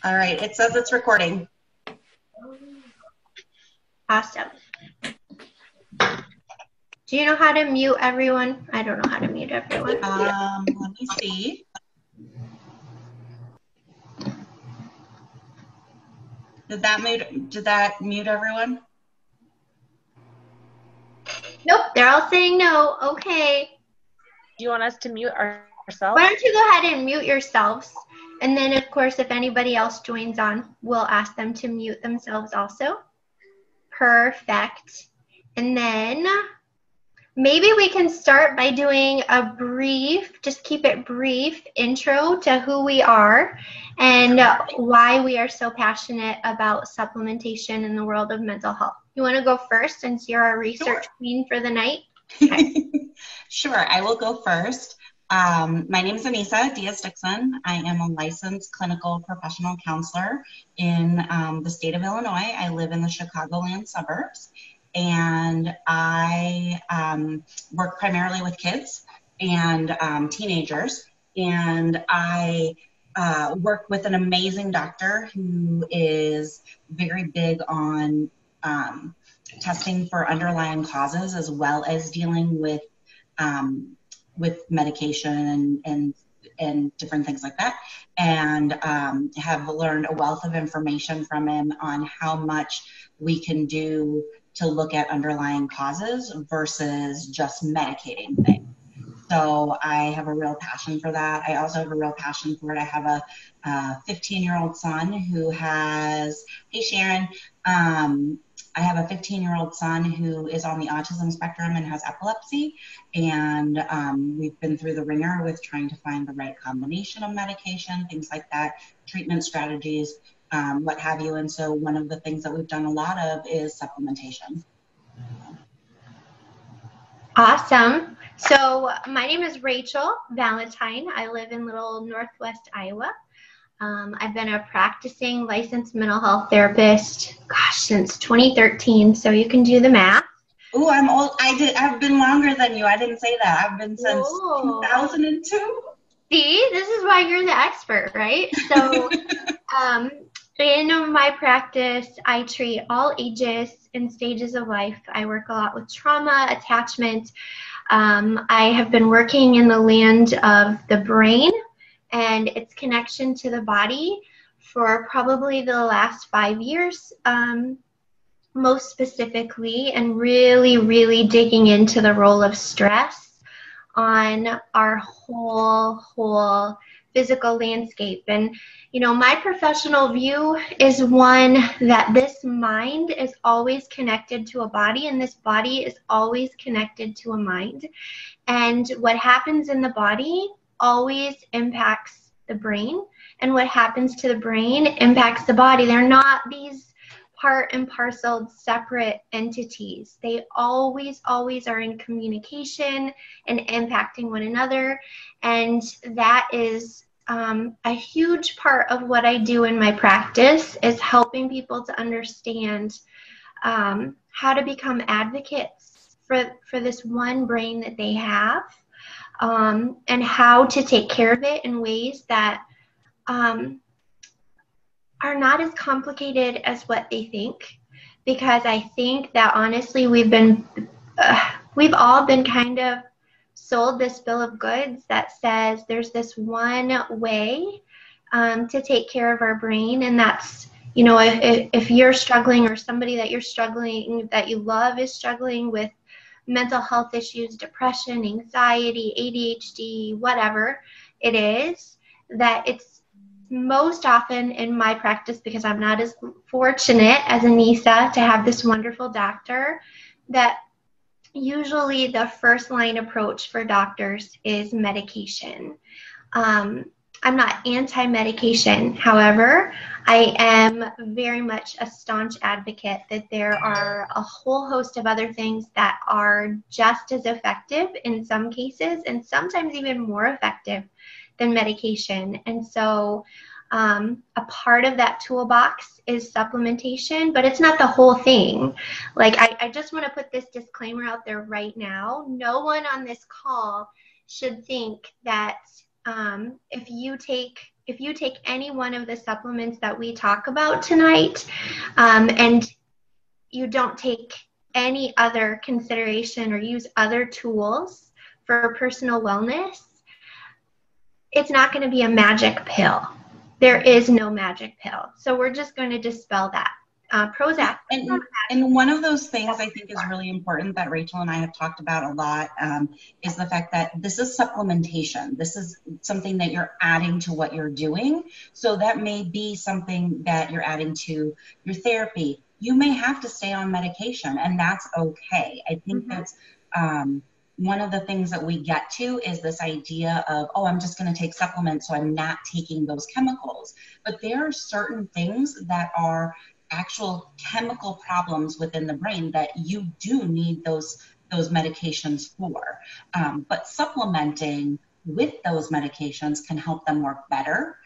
All right, it says it's recording. Awesome. Do you know how to mute everyone? I don't know how to mute everyone. Let me see. Did that mute everyone? Nope, they're all saying no. Okay. Do you want us to mute ourselves? Why don't you go ahead and mute yourselves? And then, of course, if anybody else joins on, we'll ask them to mute themselves also. Perfect. And then maybe we can start by doing a brief, just keep it brief, intro to who we are and why we are so passionate about supplementation in the world of mental health. You want to go first since you're our research queen for the night? Okay. Sure, I will go first. My name is Anissa Diaz-Dixon. I am a licensed clinical professional counselor in the state of Illinois. I live in the Chicagoland suburbs, and I work primarily with kids and teenagers, and I work with an amazing doctor who is very big on testing for underlying causes as well as dealing with medication and different things like that, and have learned a wealth of information from him on how much we can do to look at underlying causes versus just medicating things. So I have a real passion for that. I also have a real passion for it. I have a 15-year-old son who has, hey Sharon, I have a 15-year-old son who is on the autism spectrum and has epilepsy, and we've been through the ringer with trying to find the right combination of medication, things like that, treatment strategies, what have you. And so one of the things that we've done a lot of is supplementation. Awesome. So my name is Rachel Valentine. I live in little Northwest Iowa. I've been a practicing licensed mental health therapist, since 2013, so you can do the math. Ooh, I'm old. I've been longer than you. I didn't say that. I've been since 2002. See, this is why you're the expert, right? So in my practice, I treat all ages and stages of life. I work a lot with trauma, attachment. I have been working in the land of the brain and its connection to the body for probably the last 5 years, most specifically, and really digging into the role of stress on our whole physical landscape. And, you know, my professional view is one that this mind is always connected to a body, and this body is always connected to a mind. And what happens in the body always impacts the brain, and what happens to the brain impacts the body. They're not these part and parcel separate entities. They always are in communication and impacting one another, and that is a huge part of what I do in my practice, is helping people to understand how to become advocates for this one brain that they have, and how to take care of it in ways that are not as complicated as what they think. Because I think that honestly we've all been kind of sold this bill of goods that says there's this one way to take care of our brain, and that's, you know, if you're struggling, or somebody that you're struggling, that you love is struggling with mental health issues, depression, anxiety, ADHD, whatever it is, that it's most often in my practice, because I'm not as fortunate as Anissa to have this wonderful doctor, that usually the first line approach for doctors is medication. I'm not anti-medication. However, I am very much a staunch advocate that there are a whole host of other things that are just as effective in some cases, and sometimes even more effective than medication. And so a part of that toolbox is supplementation, but it's not the whole thing. Like, I just want to put this disclaimer out there right now. No one on this call should think that if you take any one of the supplements that we talk about tonight, and you don't take any other consideration or use other tools for personal wellness, it's not going to be a magic pill. There is no magic pill. So we're just going to dispel that. Prozac. And one of those things I think is really important that Rachel and I have talked about a lot is the fact that this is supplementation. This is something that you're adding to what you're doing. So that may be something that you're adding to your therapy. You may have to stay on medication, and that's okay. I think that's one of the things that we get to is this idea of, oh, I'm just going to take supplements, so I'm not taking those chemicals. But there are certain things that are actual chemical problems within the brain that you do need those medications for. But supplementing with those medications can help them work better,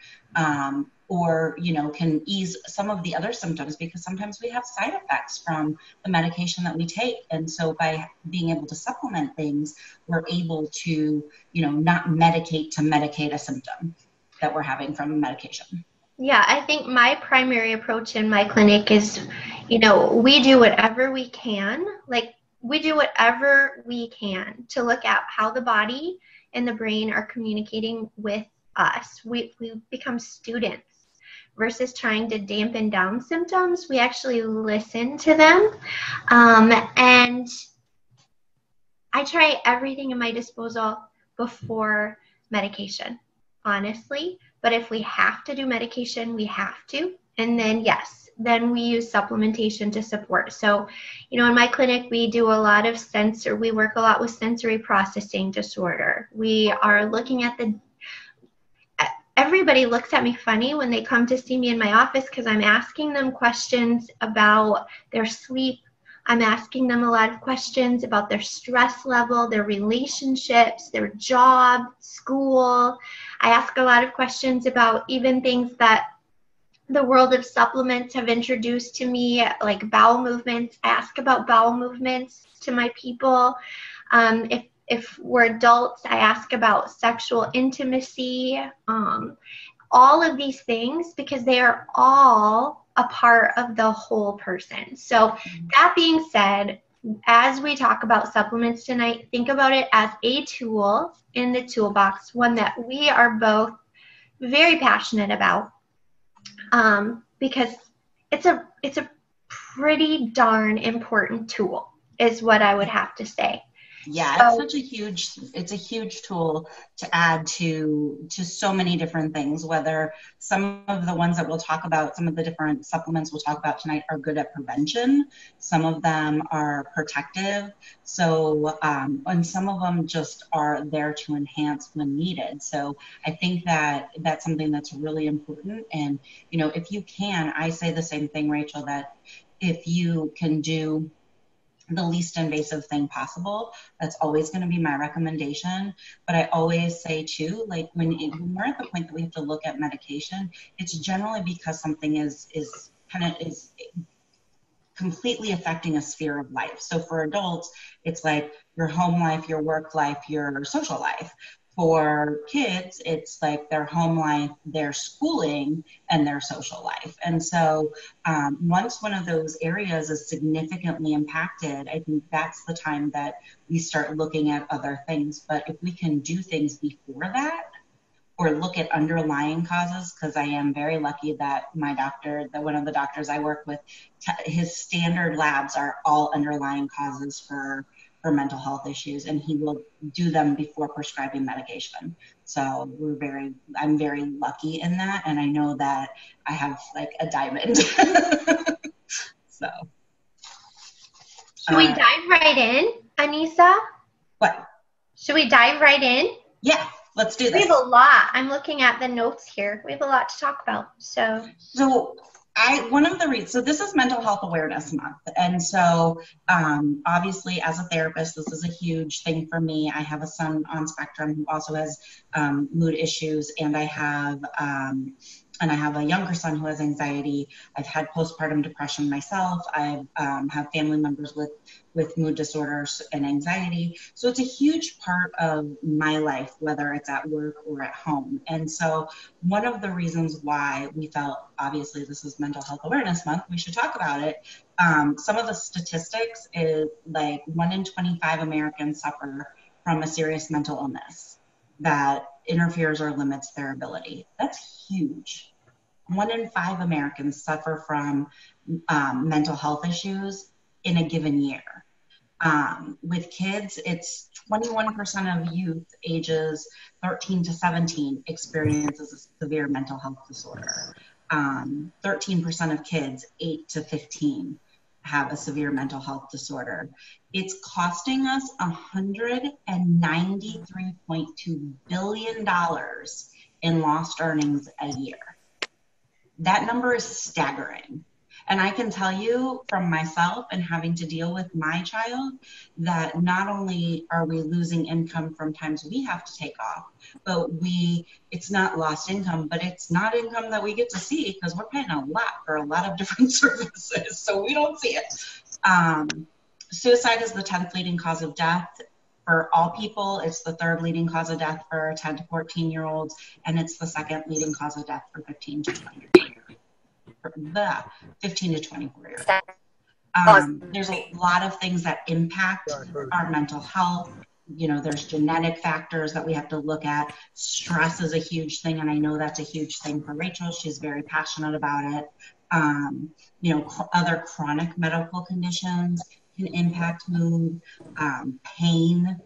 or, you know, can ease some of the other symptoms, because sometimes we have side effects from the medication that we take. And so by being able to supplement things, we're able to, you know, not medicate to medicate a symptom that we're having from medication. Yeah, I think my primary approach in my clinic is, you know, we do whatever we can. Like, we do whatever we can to look at how the body and the brain are communicating with us. We become students versus trying to dampen down symptoms. We actually listen to them. And I try everything in my disposal before medication, honestly. But if we have to do medication, we have to. And then, yes, then we use supplementation to support. So, you know, in my clinic, we do a lot of we work a lot with sensory processing disorder. We are looking at everybody looks at me funny when they come to see me in my office because I'm asking them questions about their sleep. I'm asking them a lot of questions about their stress level, their relationships, their job, school. I ask a lot of questions about even things that the world of supplements have introduced to me, like bowel movements. I ask about bowel movements to my people. If we're adults, I ask about sexual intimacy, all of these things, because they are all a part of the whole person. So that being said, as we talk about supplements tonight, think about it as a tool in the toolbox, one that we are both very passionate about, because it's a pretty darn important tool, is what I would have to say. Yeah, it's a huge tool to add to so many different things, whether some of the ones that we'll talk about, some of the different supplements we'll talk about tonight are good at prevention. Some of them are protective. So, and some of them just are there to enhance when needed. So I think that that's something that's really important. And, you know, if you can, I say the same thing, Rachel, that if you can do the least invasive thing possible, that's always going to be my recommendation. But I always say too, like when we're at the point that we have to look at medication, it's generally because something is completely affecting a sphere of life. So for adults, it's like your home life, your work life, your social life. For kids, it's like their home life, their schooling, and their social life. And so once one of those areas is significantly impacted, I think that's the time that we start looking at other things. But if we can do things before that, or look at underlying causes, because I am very lucky that my doctor, that one of the doctors I work with, his standard labs are all underlying causes for mental health issues, and he will do them before prescribing medication. So I'm very lucky in that, and I know that I have like a diamond. So. Should we dive right in, Anissa? What? Should we dive right in? Yeah, let's do this. We have a lot. I'm looking at the notes here. We have a lot to talk about. So so this is Mental Health Awareness Month. And so obviously as a therapist, this is a huge thing for me. I have a son on spectrum who also has mood issues, and I have and I have a younger son who has anxiety. I've had postpartum depression myself. I have family members with mood disorders and anxiety. So it's a huge part of my life, whether it's at work or at home. And so one of the reasons why we felt, obviously this is Mental Health Awareness Month, we should talk about it. Some of the statistics is like 1 in 25 Americans suffer from a serious mental illness that interferes or limits their ability. That's huge. 1 in 5 Americans suffer from mental health issues in a given year. With kids, it's 21% of youth ages 13 to 17 experiences a severe mental health disorder. 13% of kids 8 to 15 have a severe mental health disorder. It's costing us $193.2 billion in lost earnings a year. That number is staggering. And I can tell you from myself and having to deal with my child that not only are we losing income from times we have to take off, but it's not lost income, but it's not income that we get to see because we're paying a lot for a lot of different services. So we don't see it. Suicide is the 10th leading cause of death. For all people, it's the 3rd leading cause of death for 10 to 14-year-olds, and it's the 2nd leading cause of death for 15 to 24 years. There's a lot of things that impact our mental health. You know, there's genetic factors that we have to look at. Stress is a huge thing, and I know that's a huge thing for Rachel. She's very passionate about it. You know, other chronic medical conditions can impact mood, pain,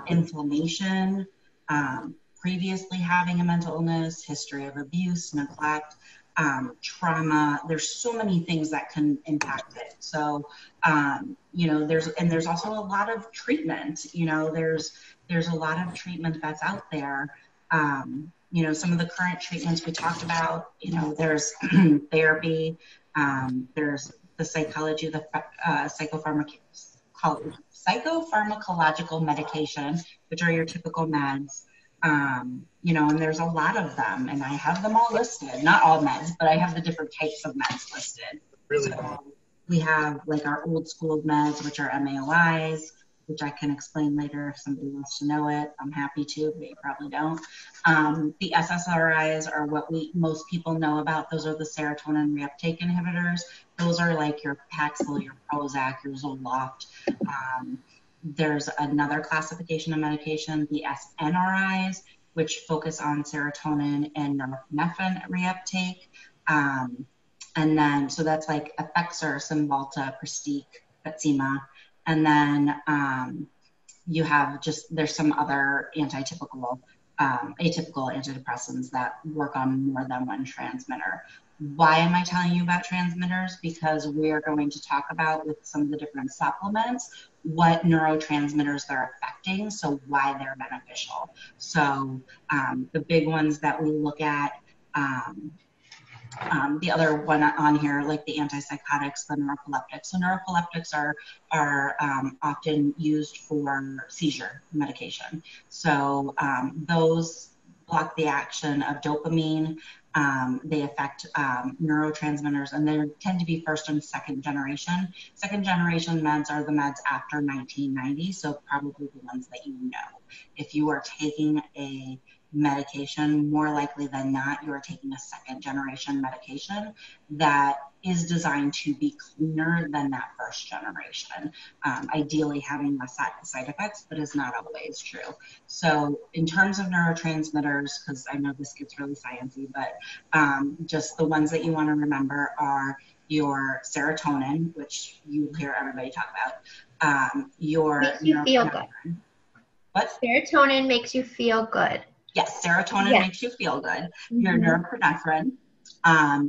inflammation, previously having a mental illness, history of abuse, neglect, trauma. There's so many things that can impact it. So, you know, there's also a lot of treatment. You know, there's a lot of treatment that's out there. You know, some of the current treatments we talked about, you know, there's therapy, there's the psychology, the psychopharmacological medication, which are your typical meds. You know, and there's a lot of them, and I have them all listed. Not all meds, but I have the different types of meds listed. Really? So we have like our old school meds, which are MAOIs, which I can explain later if somebody wants to know it. I'm happy to, but you probably don't. The SSRIs are what most people know about. Those are the serotonin reuptake inhibitors. Those are like your Paxil, your Prozac, your Zoloft. There's another classification of medication, the SNRIs, which focus on serotonin and norepinephrine reuptake. And then, so that's like Effexor, Cymbalta, Pristiq, Betsema. And then you have there's some other atypical antidepressants that work on more than one transmitter. Why am I telling you about transmitters? Because we are going to talk about with some of the different supplements what neurotransmitters they're affecting, so why they're beneficial. So the big ones that we look at, the other one on here, like the antipsychotics, the neuroleptics. So neuroleptics are often used for seizure medication. So those block the action of dopamine. They affect neurotransmitters, and they tend to be first and second generation. Second generation meds are the meds after 1990, so probably the ones that you know. If you are taking a medication, more likely than not, you are taking a second generation medication that is designed to be cleaner than that first generation, ideally having less side effects, but is not always true. So in terms of neurotransmitters, because I know this gets really sciencey, but just the ones that you want to remember are your serotonin, which you hear everybody talk about, your makes you feel good. What? Serotonin makes you feel good. Yes, serotonin makes you feel good. Mm-hmm. Your norepinephrine,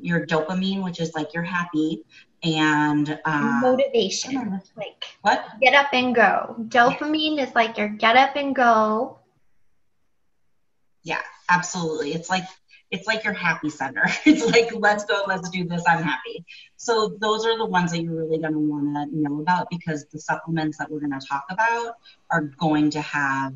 your dopamine, which is like you're happy, and motivation. Like what? Get up and go. Dopamine is like your get up and go. Yeah, absolutely. It's like it's like your happy center. It's like, let's go, let's do this, I'm happy. So those are the ones that you're really going to want to know about, because the supplements that we're going to talk about are going to have,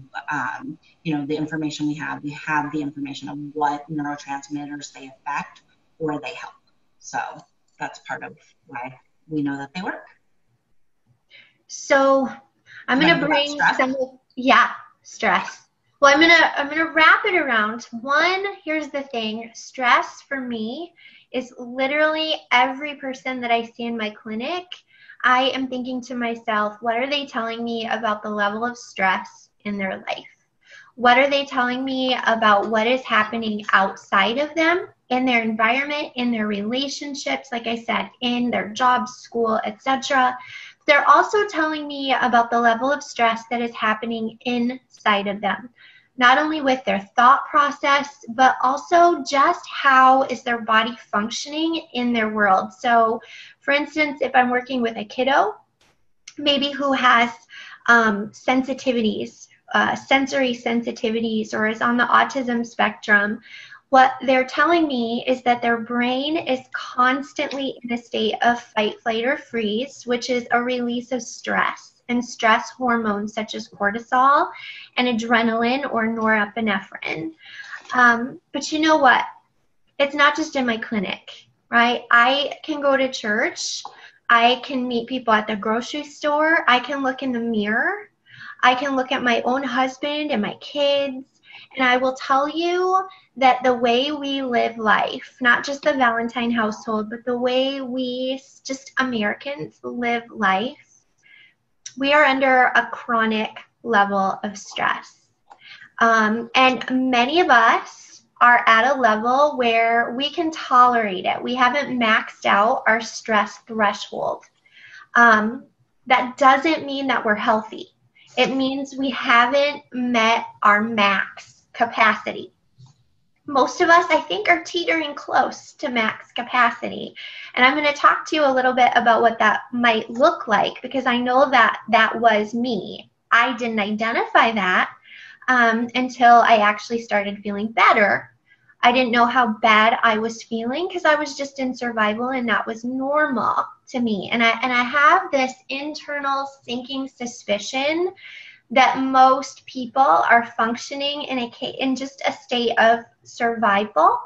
the information we have the information of what neurotransmitters they affect or they help. So that's part of why we know that they work. So I'm going to bring some, stress. Well, I'm gonna wrap it around. One, here's the thing. Stress for me is literally every person that I see in my clinic, I am thinking to myself, what are they telling me about the level of stress in their life? What are they telling me about what is happening outside of them, in their environment, in their relationships, like I said, in their job, school, etc. They're also telling me about the level of stress that is happening inside of them, not only with their thought process, but also just how is their body functioning in their world. So, for instance, if I'm working with a kiddo, maybe who has sensitivities, sensory sensitivities, or is on the autism spectrum, what they're telling me is that their brain is constantly in a state of fight, flight, or freeze, which is a release of stress and stress hormones such as cortisol and adrenaline or norepinephrine. But you know what? It's not just in my clinic, right? I can go to church. I can meet people at the grocery store. I can look in the mirror. I can look at my own husband and my kids. And I will tell you that the way we live life, not just the Valentine household, but the way we, just Americans, live life, we are under a chronic level of stress. And many of us are at a level where we can tolerate it. We haven't maxed out our stress threshold. That doesn't mean that we're healthy. It means we haven't met our max capacity. Most of us, I think, are teetering close to max capacity. And I'm going to talk to you a little bit about what that might look like, because I know that that was me. I didn't identify that until I actually started feeling better. I didn't know how bad I was feeling because I was just in survival, and that was normal to me. And I have this internal sinking suspicion that most people are functioning in just a state of survival.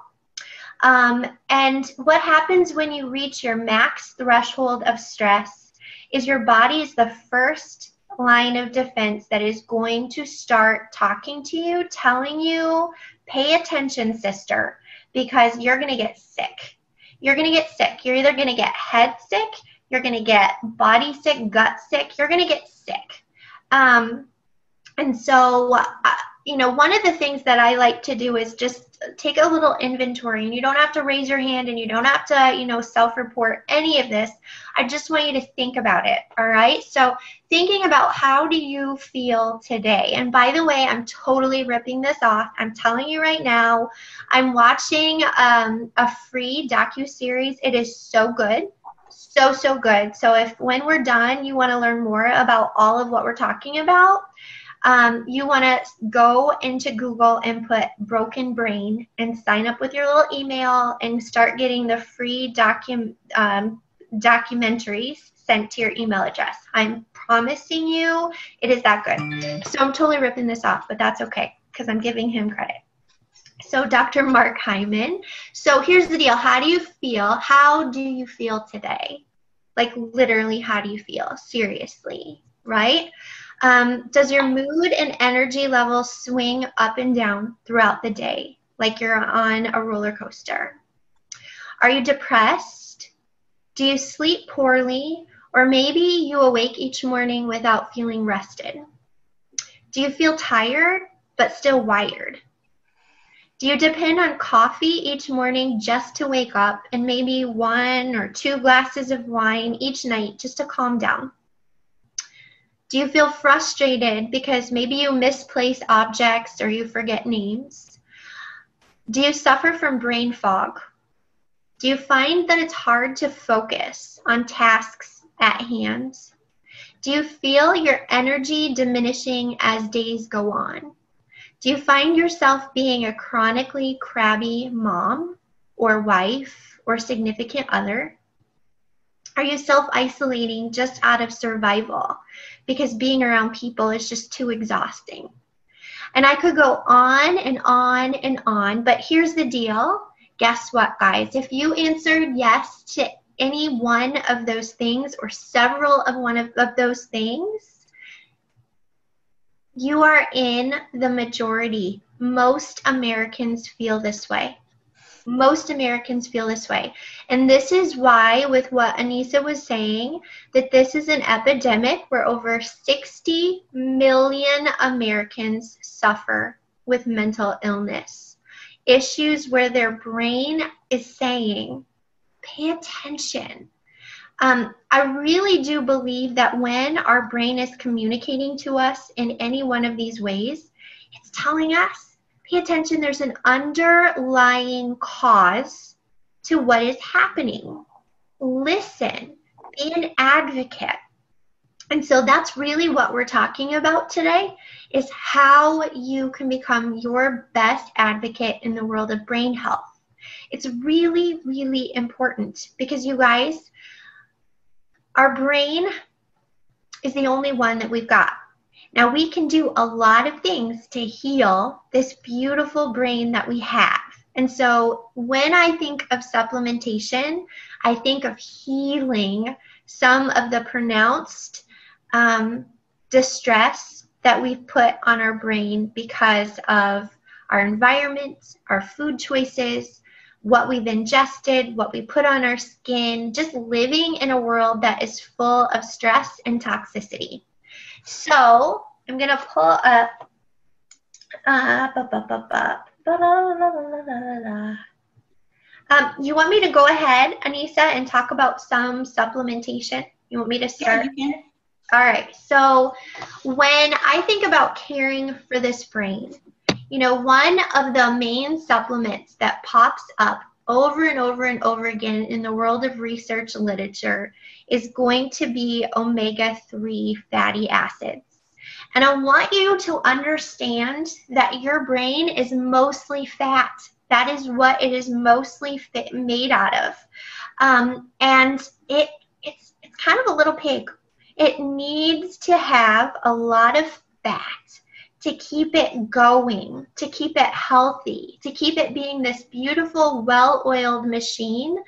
And what happens when you reach your max threshold of stress is your body is the first line of defense that is going to start talking to you, telling you, pay attention, sister, because you're going to get sick. You're going to get sick. You're either going to get head sick, you're going to get body sick, gut sick, you're going to get sick. And so, one of the things that I like to do is just take a little inventory, and you don't have to raise your hand, and you don't have to, self-report any of this. I just want you to think about it, all right? So thinking about how do you feel today? And by the way, I'm totally ripping this off. I'm telling you right now, I'm watching a free docuseries. It is so good. So good. So if when we're done, you want to learn more about all of what we're talking about, you want to go into Google and put Broken Brain and sign up with your little email and start getting the free documentaries sent to your email address. I'm promising you it is that good. So I'm totally ripping this off, but that's okay because I'm giving him credit. So Dr. Mark Hyman. So here's the deal. How do you feel? How do you feel today? Like literally, how do you feel? Seriously, right? Does your mood and energy level swing up and down throughout the day, like you're on a roller coaster? Are you depressed? Do you sleep poorly? Or maybe you awake each morning without feeling rested? Do you feel tired but still wired? Do you depend on coffee each morning just to wake up and maybe 1 or 2 glasses of wine each night just to calm down? Do you feel frustrated because maybe you misplace objects or you forget names? Do you suffer from brain fog? Do you find that it's hard to focus on tasks at hand? Do you feel your energy diminishing as days go on? Do you find yourself being a chronically crabby mom or wife or significant other? Are you self-isolating just out of survival because being around people is just too exhausting? And I could go on and on and on, but here's the deal. Guess what, guys? If you answered yes to any one of those things or several of one of those things, you are in the majority. Most Americans feel this way. Most Americans feel this way. And this is why, with what Anissa was saying, that this is an epidemic where over 60 million Americans suffer with mental illness. Issues where their brain is saying, pay attention. I really do believe that when our brain is communicating to us in any one of these ways, it's telling us, pay attention, there's an underlying cause to what is happening. Listen, be an advocate. And so that's really what we're talking about today, is how you can become your best advocate in the world of brain health. It's really, really important because, you guys, our brain is the only one that we've got. Now, we can do a lot of things to heal this beautiful brain that we have. And so when I think of supplementation, I think of healing some of the pronounced distress that we've put on our brain because of our environment, our food choices, what we've ingested, what we put on our skin, just living in a world that is full of stress and toxicity. So I'm going to pull up, you want me to go ahead, Anissa, and talk about some supplementation? You want me to start? Yeah, you can. All right. So when I think about caring for this brain, you know, one of the main supplements that pops up over and over and over again in the world of research literature is going to be omega-3 fatty acids. And I want you to understand that your brain is mostly fat. That is what it is mostly made out of. And it's kind of a little pig. It needs to have a lot of fat to keep it going, to keep it healthy, to keep it being this beautiful, well-oiled machine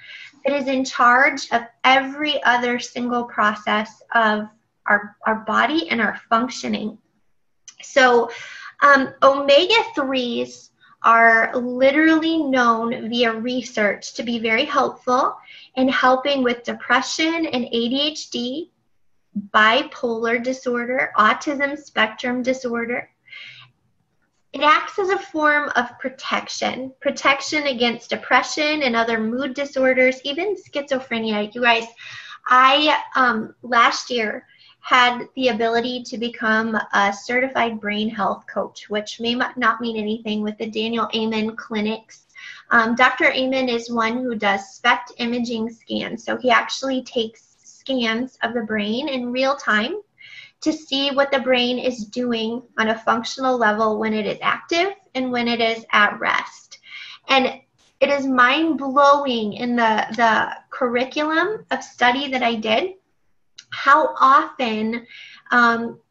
that is in charge of every other single process of our body and our functioning. So omega-3s are literally known via research to be very helpful in helping with depression and ADHD, bipolar disorder, autism spectrum disorder. It acts as a form of protection against depression and other mood disorders, even schizophrenia. You guys, I last year had the ability to become a certified brain health coach, which may not mean anything with the Daniel Amen clinics. Dr. Amen is one who does SPECT imaging scans. So he actually takes scans of the brain in real time to see what the brain is doing on a functional level when it is active and when it is at rest. And it is mind-blowing in the curriculum of study that I did, how often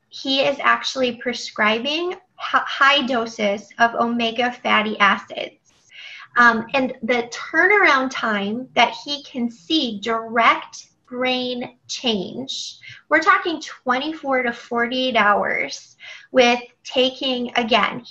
he is actually prescribing high doses of omega fatty acids. And the turnaround time that he can see direct brain change, we're talking 24 to 48 hours with taking, again,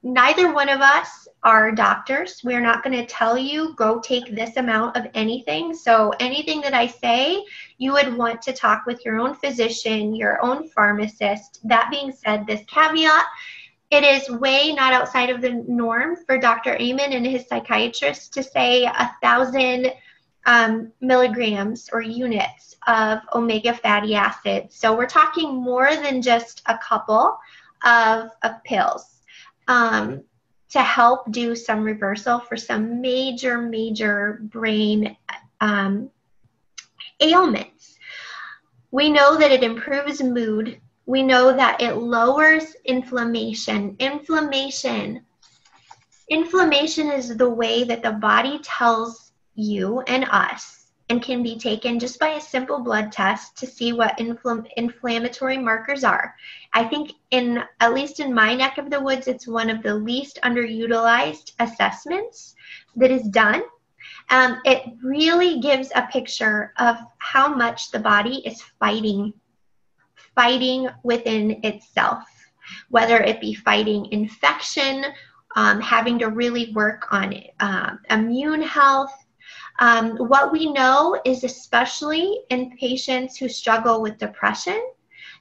neither one of us are doctors. We're not going to tell you, go take this amount of anything. So anything that I say, you would want to talk with your own physician, your own pharmacist. That being said, this caveat, it is way not outside of the norm for Dr. Amen and his psychiatrist to say 1,000 milligrams or units of omega fatty acids. So we're talking more than just a couple of pills to help do some reversal for some major brain ailments. We know that it improves mood, We know that it lowers inflammation. Inflammation is the way that the body tells you and us, and can be taken just by a simple blood test to see what inflammatory markers are. I think at least in my neck of the woods, it's one of the least underutilized assessments that is done. It really gives a picture of how much the body is fighting within itself, whether it be fighting infection, having to really work on immune health. What we know is, especially in patients who struggle with depression,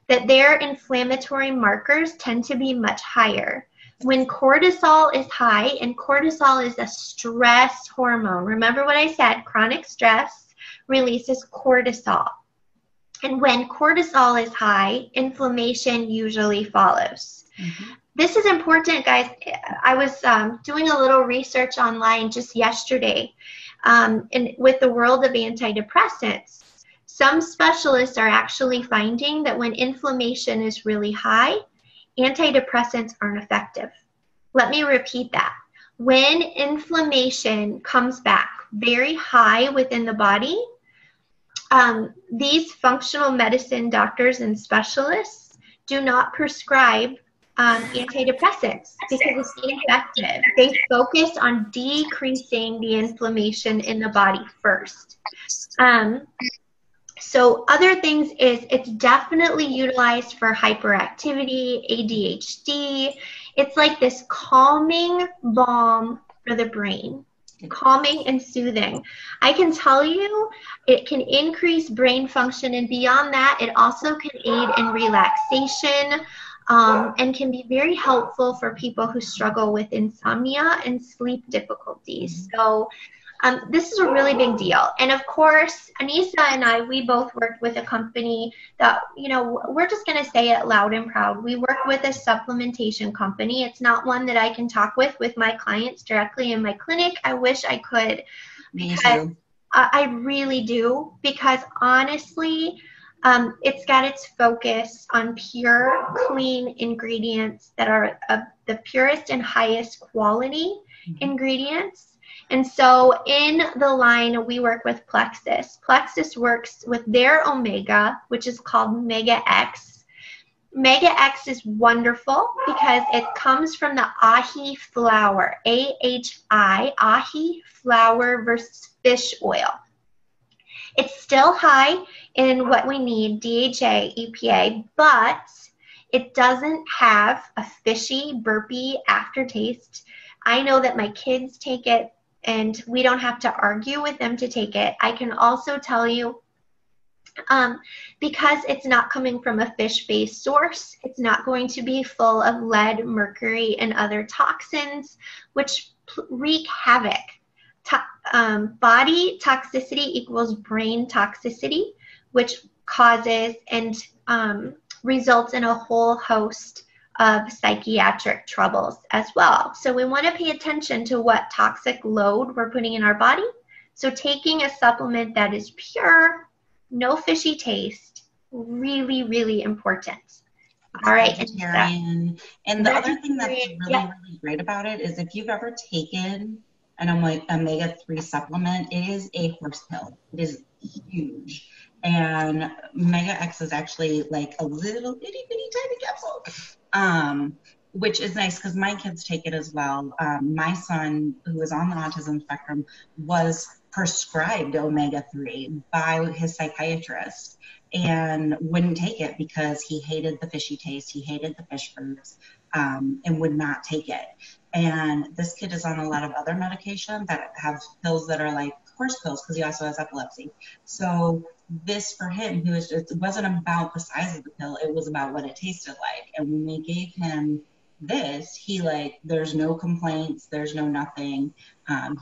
that their inflammatory markers tend to be much higher. When cortisol is high, and cortisol is a stress hormone. Remember what I said, chronic stress releases cortisol. And when cortisol is high, inflammation usually follows. Mm-hmm. This is important, guys. I was doing a little research online just yesterday with the world of antidepressants. Some specialists are actually finding that when inflammation is really high, antidepressants aren't effective. Let me repeat that. When inflammation comes back very high within the body, these functional medicine doctors and specialists do not prescribe antidepressants because it's ineffective. They focus on decreasing the inflammation in the body first. So other things is it's definitely utilized for hyperactivity, ADHD. It's like this calming balm for the brain. Calming and soothing. I can tell you it can increase brain function, and beyond that, it also can aid in relaxation and can be very helpful for people who struggle with insomnia and sleep difficulties. So this is a really big deal. And of course, Anissa and I, we both worked with a company that, we're just going to say it loud and proud. We work with a supplementation company. It's not one that I can talk with my clients directly in my clinic. I wish I could. Me too. I really do, because honestly, it's got its focus on pure, clean ingredients that are of the purest and highest quality ingredients. And so in the line, we work with Plexus. Plexus works with their omega, which is called Mega X. Mega X is wonderful because it comes from the ahi flower, AHI, ahi flower versus fish oil. It's still high in what we need, DHA, EPA, but it doesn't have a fishy, burpy aftertaste. I know that my kids take it, and we don't have to argue with them to take it. I can also tell you, because it's not coming from a fish-based source, it's not going to be full of lead, mercury, and other toxins, which wreak havoc. Body toxicity equals brain toxicity, which causes and results in a whole host of psychiatric troubles as well. So we want to pay attention to what toxic load we're putting in our body. So taking a supplement that is pure, no fishy taste, really, really important. All right. Vegetarian. And the other thing that's really, really great about it is if you've ever taken an omega-3 supplement, it is a horse pill. It is huge. And Mega X is actually like a little itty bitty tiny capsule, which is nice because my kids take it as well. My son, who is on the autism spectrum, was prescribed omega-3 by his psychiatrist and wouldn't take it because he hated the fishy taste, he hated the fish foods, and would not take it. And this kid is on a lot of other medication that have pills that are like horse pills because he also has epilepsy. So this for him, it wasn't about the size of the pill, it was about what it tasted like. And when we gave him this, there's no complaints, there's no nothing.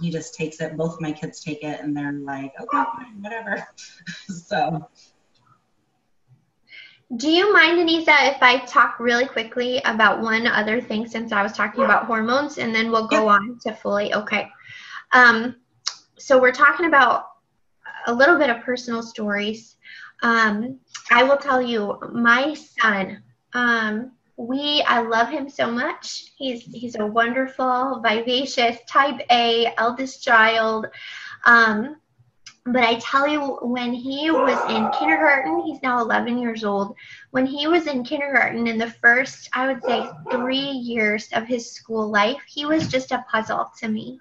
He just takes it. Both of my kids take it and they're like, okay, fine, whatever. So. Do you mind, Anissa, if I talk really quickly about one other thing since I was talking about hormones, and then we'll go on to fully, okay. So we're talking about a little bit of personal stories. I will tell you, my son I love him so much. He's a wonderful, vivacious, type A, eldest child. But I tell you, when he was in kindergarten, he's now 11 years old. When he was in kindergarten, in the first, I would say, 3 years of his school life, he was just a puzzle to me.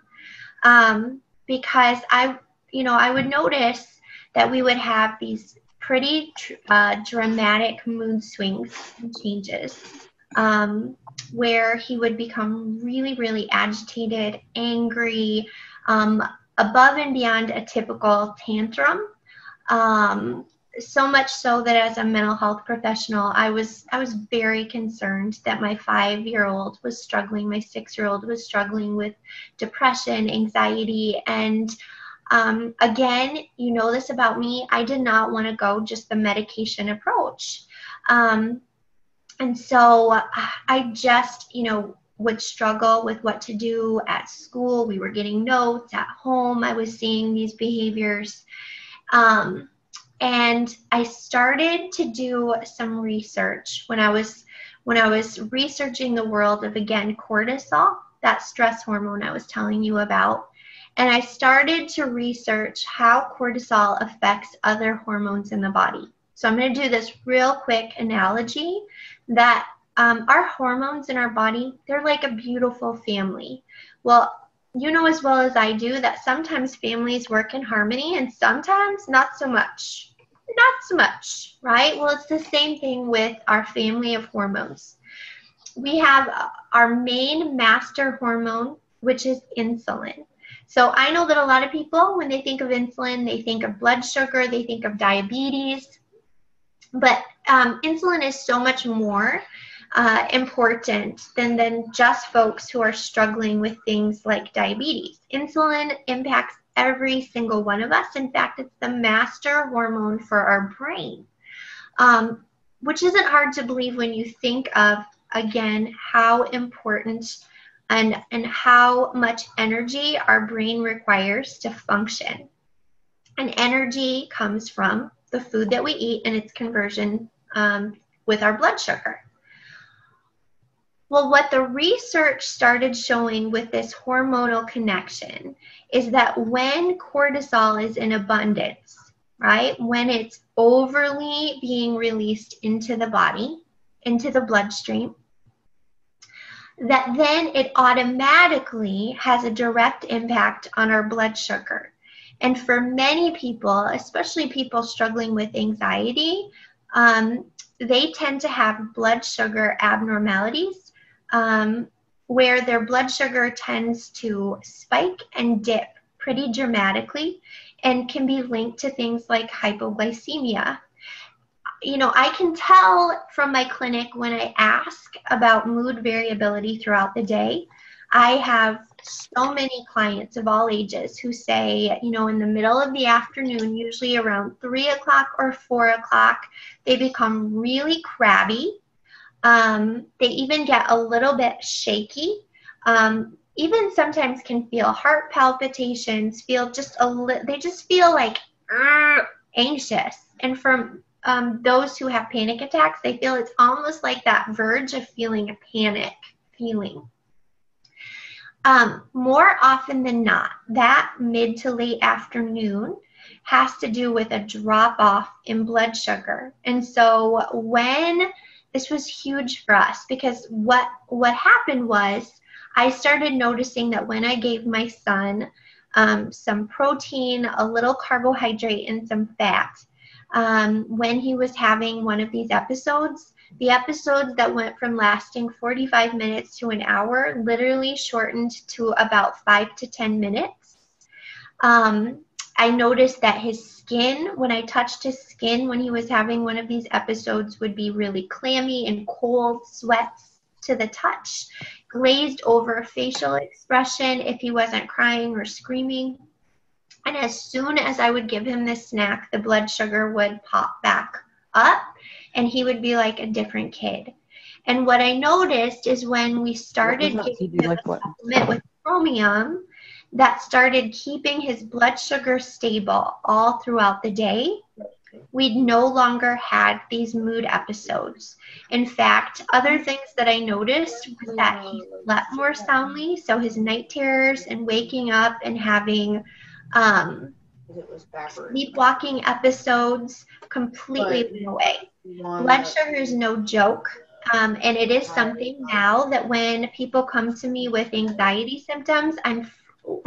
Because I would notice that we would have these pretty dramatic mood swings and changes, where he would become really, really agitated, angry, above and beyond a typical tantrum. So much so that as a mental health professional, I was very concerned that my 5-year-old was struggling, my 6-year-old was struggling with depression, anxiety, and again, you know this about me, I did not want to go just the medication approach. And so I just, would struggle with what to do at school. We were getting notes at home. I was seeing these behaviors. And I started to do some research when I was researching the world of, again, cortisol, that stress hormone I was telling you about. And I started to research how cortisol affects other hormones in the body. So I'm going to do this real quick analogy that our hormones in our body, they're like a beautiful family. Well, you know as well as I do that sometimes families work in harmony and sometimes not so much. Not so much, right? Well, it's the same thing with our family of hormones. We have our main master hormone, which is insulin. So I know that a lot of people, when they think of insulin, they think of blood sugar, they think of diabetes. But insulin is so much more important than just folks who are struggling with things like diabetes. Insulin impacts every single one of us. In fact, it's the master hormone for our brain, which isn't hard to believe when you think of, again, how important and how much energy our brain requires to function. And energy comes from the food that we eat and its conversion with our blood sugar. Well, what the research started showing with this hormonal connection is that when cortisol is in abundance, right, when it's overly being released into the body, into the bloodstream, that then it automatically has a direct impact on our blood sugar. And for many people, especially people struggling with anxiety, they tend to have blood sugar abnormalities, where their blood sugar tends to spike and dip pretty dramatically and can be linked to things like hypoglycemia. I can tell from my clinic when I ask about mood variability throughout the day. I have so many clients of all ages who say, in the middle of the afternoon, usually around 3 o'clock or 4 o'clock, they become really crabby. They even get a little bit shaky. Even sometimes can feel heart palpitations, they just feel like anxious. And from those who have panic attacks, they feel it's almost like that verge of feeling a panic feeling. More often than not, that mid to late afternoon has to do with a drop off in blood sugar. And so this was huge for us, because what happened was I started noticing that when I gave my son some protein, a little carbohydrate, and some fat, when he was having one of these episodes, the episodes that went from lasting 45 minutes to an hour literally shortened to about 5 to 10 minutes. I noticed that his skin, when I touched his skin when he was having one of these episodes, would be really clammy and cold, sweats to the touch, glazed over facial expression if he wasn't crying or screaming. And as soon as I would give him this snack, the blood sugar would pop back up and he would be like a different kid. And what I noticed is when we started giving him a supplement with chromium, that started keeping his blood sugar stable all throughout the day. we'd no longer had these mood episodes. In fact, other things that I noticed was that he slept more soundly, so his night terrors and waking up and having sleepwalking episodes completely went away. Blood sugar is no joke. And it is something now that when people come to me with anxiety symptoms, I'm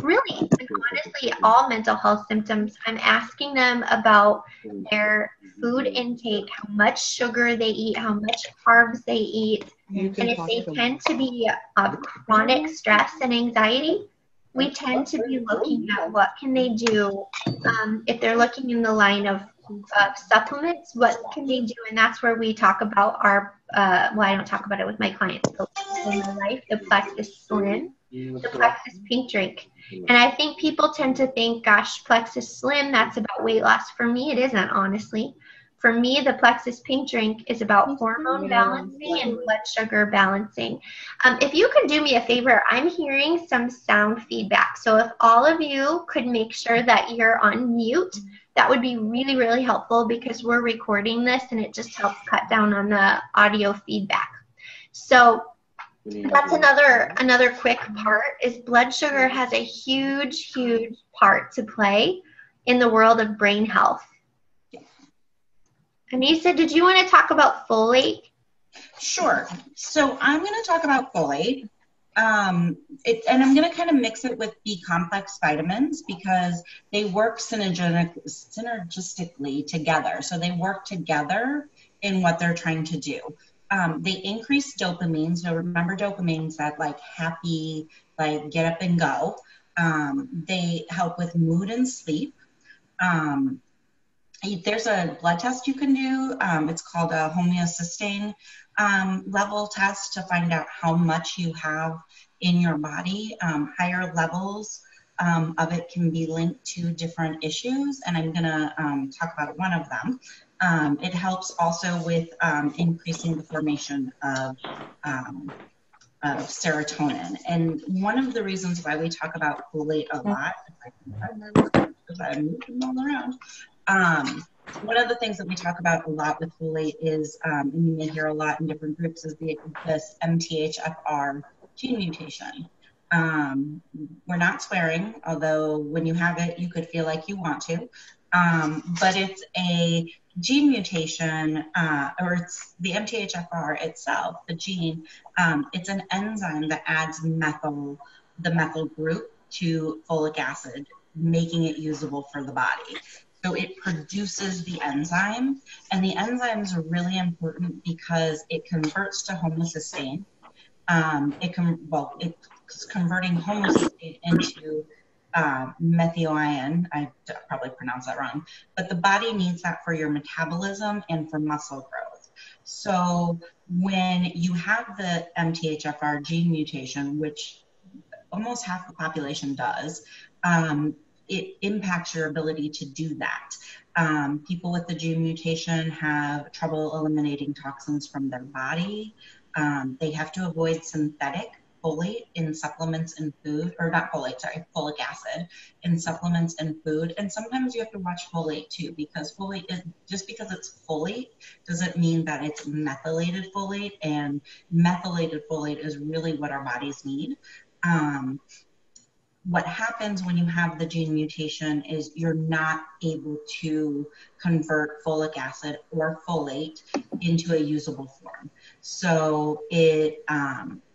really, and honestly, all mental health symptoms, I'm asking them about their food intake, how much sugar they eat, how much carbs they eat. And if they tend to be of chronic stress and anxiety, we tend to be looking at what can they do. If they're looking in the line of supplements, what can they do? And that's where we talk about our, well, I don't talk about it with my clients, but in my life, the Plexus Slim, the Plexus Pink Drink. And I think people tend to think, gosh, Plexus Slim, that's about weight loss. For me, it isn't, honestly. For me, the Plexus Pink Drink is about hormone balancing and blood sugar balancing. If you could do me a favor, I'm hearing some sound feedback. So if all of you could make sure that you're on mute, that would be really, really helpful because we're recording this and it just helps cut down on the audio feedback. So that's another quick part is blood sugar has a huge, huge part to play in the world of brain health. Anissa, did you want to talk about folate? Sure. So I'm going to talk about folate. And I'm going to kind of mix it with B-complex vitamins because they work synergistically together. So they work together in what they're trying to do. They increase dopamine. So remember dopamine's that like happy, like get up and go. They help with mood and sleep. There's a blood test you can do. It's called a homeocysteine level test to find out how much you have in your body. Higher levels of it can be linked to different issues, and I'm going to talk about one of them. It helps also with increasing the formation of serotonin. And one of the reasons why we talk about folate a lot, if I can find my words, because I'm moving all around. One of the things that we talk about a lot with folate is, and you may hear a lot in different groups, is this MTHFR gene mutation. We're not swearing, although when you have it, you could feel like you want to. But it's a gene mutation, or it's the MTHFR itself, the gene. It's an enzyme that adds the methyl group to folic acid, making it usable for the body. So it produces the enzyme, and the enzymes are really important because it converts to homocysteine. It's converting homocysteine into methionine. I probably pronounced that wrong, but the body needs that for your metabolism and for muscle growth. So when you have the MTHFR gene mutation, which almost half the population does, it impacts your ability to do that. People with the gene mutation have trouble eliminating toxins from their body. They have to avoid synthetic folate in supplements and food, or not folate, sorry, folic acid in supplements and food. And sometimes you have to watch folate too, because folate is, just because it's folate doesn't mean that it's methylated folate, and methylated folate is really what our bodies need. What happens when you have the gene mutation is you're not able to convert folic acid or folate into a usable form. So it,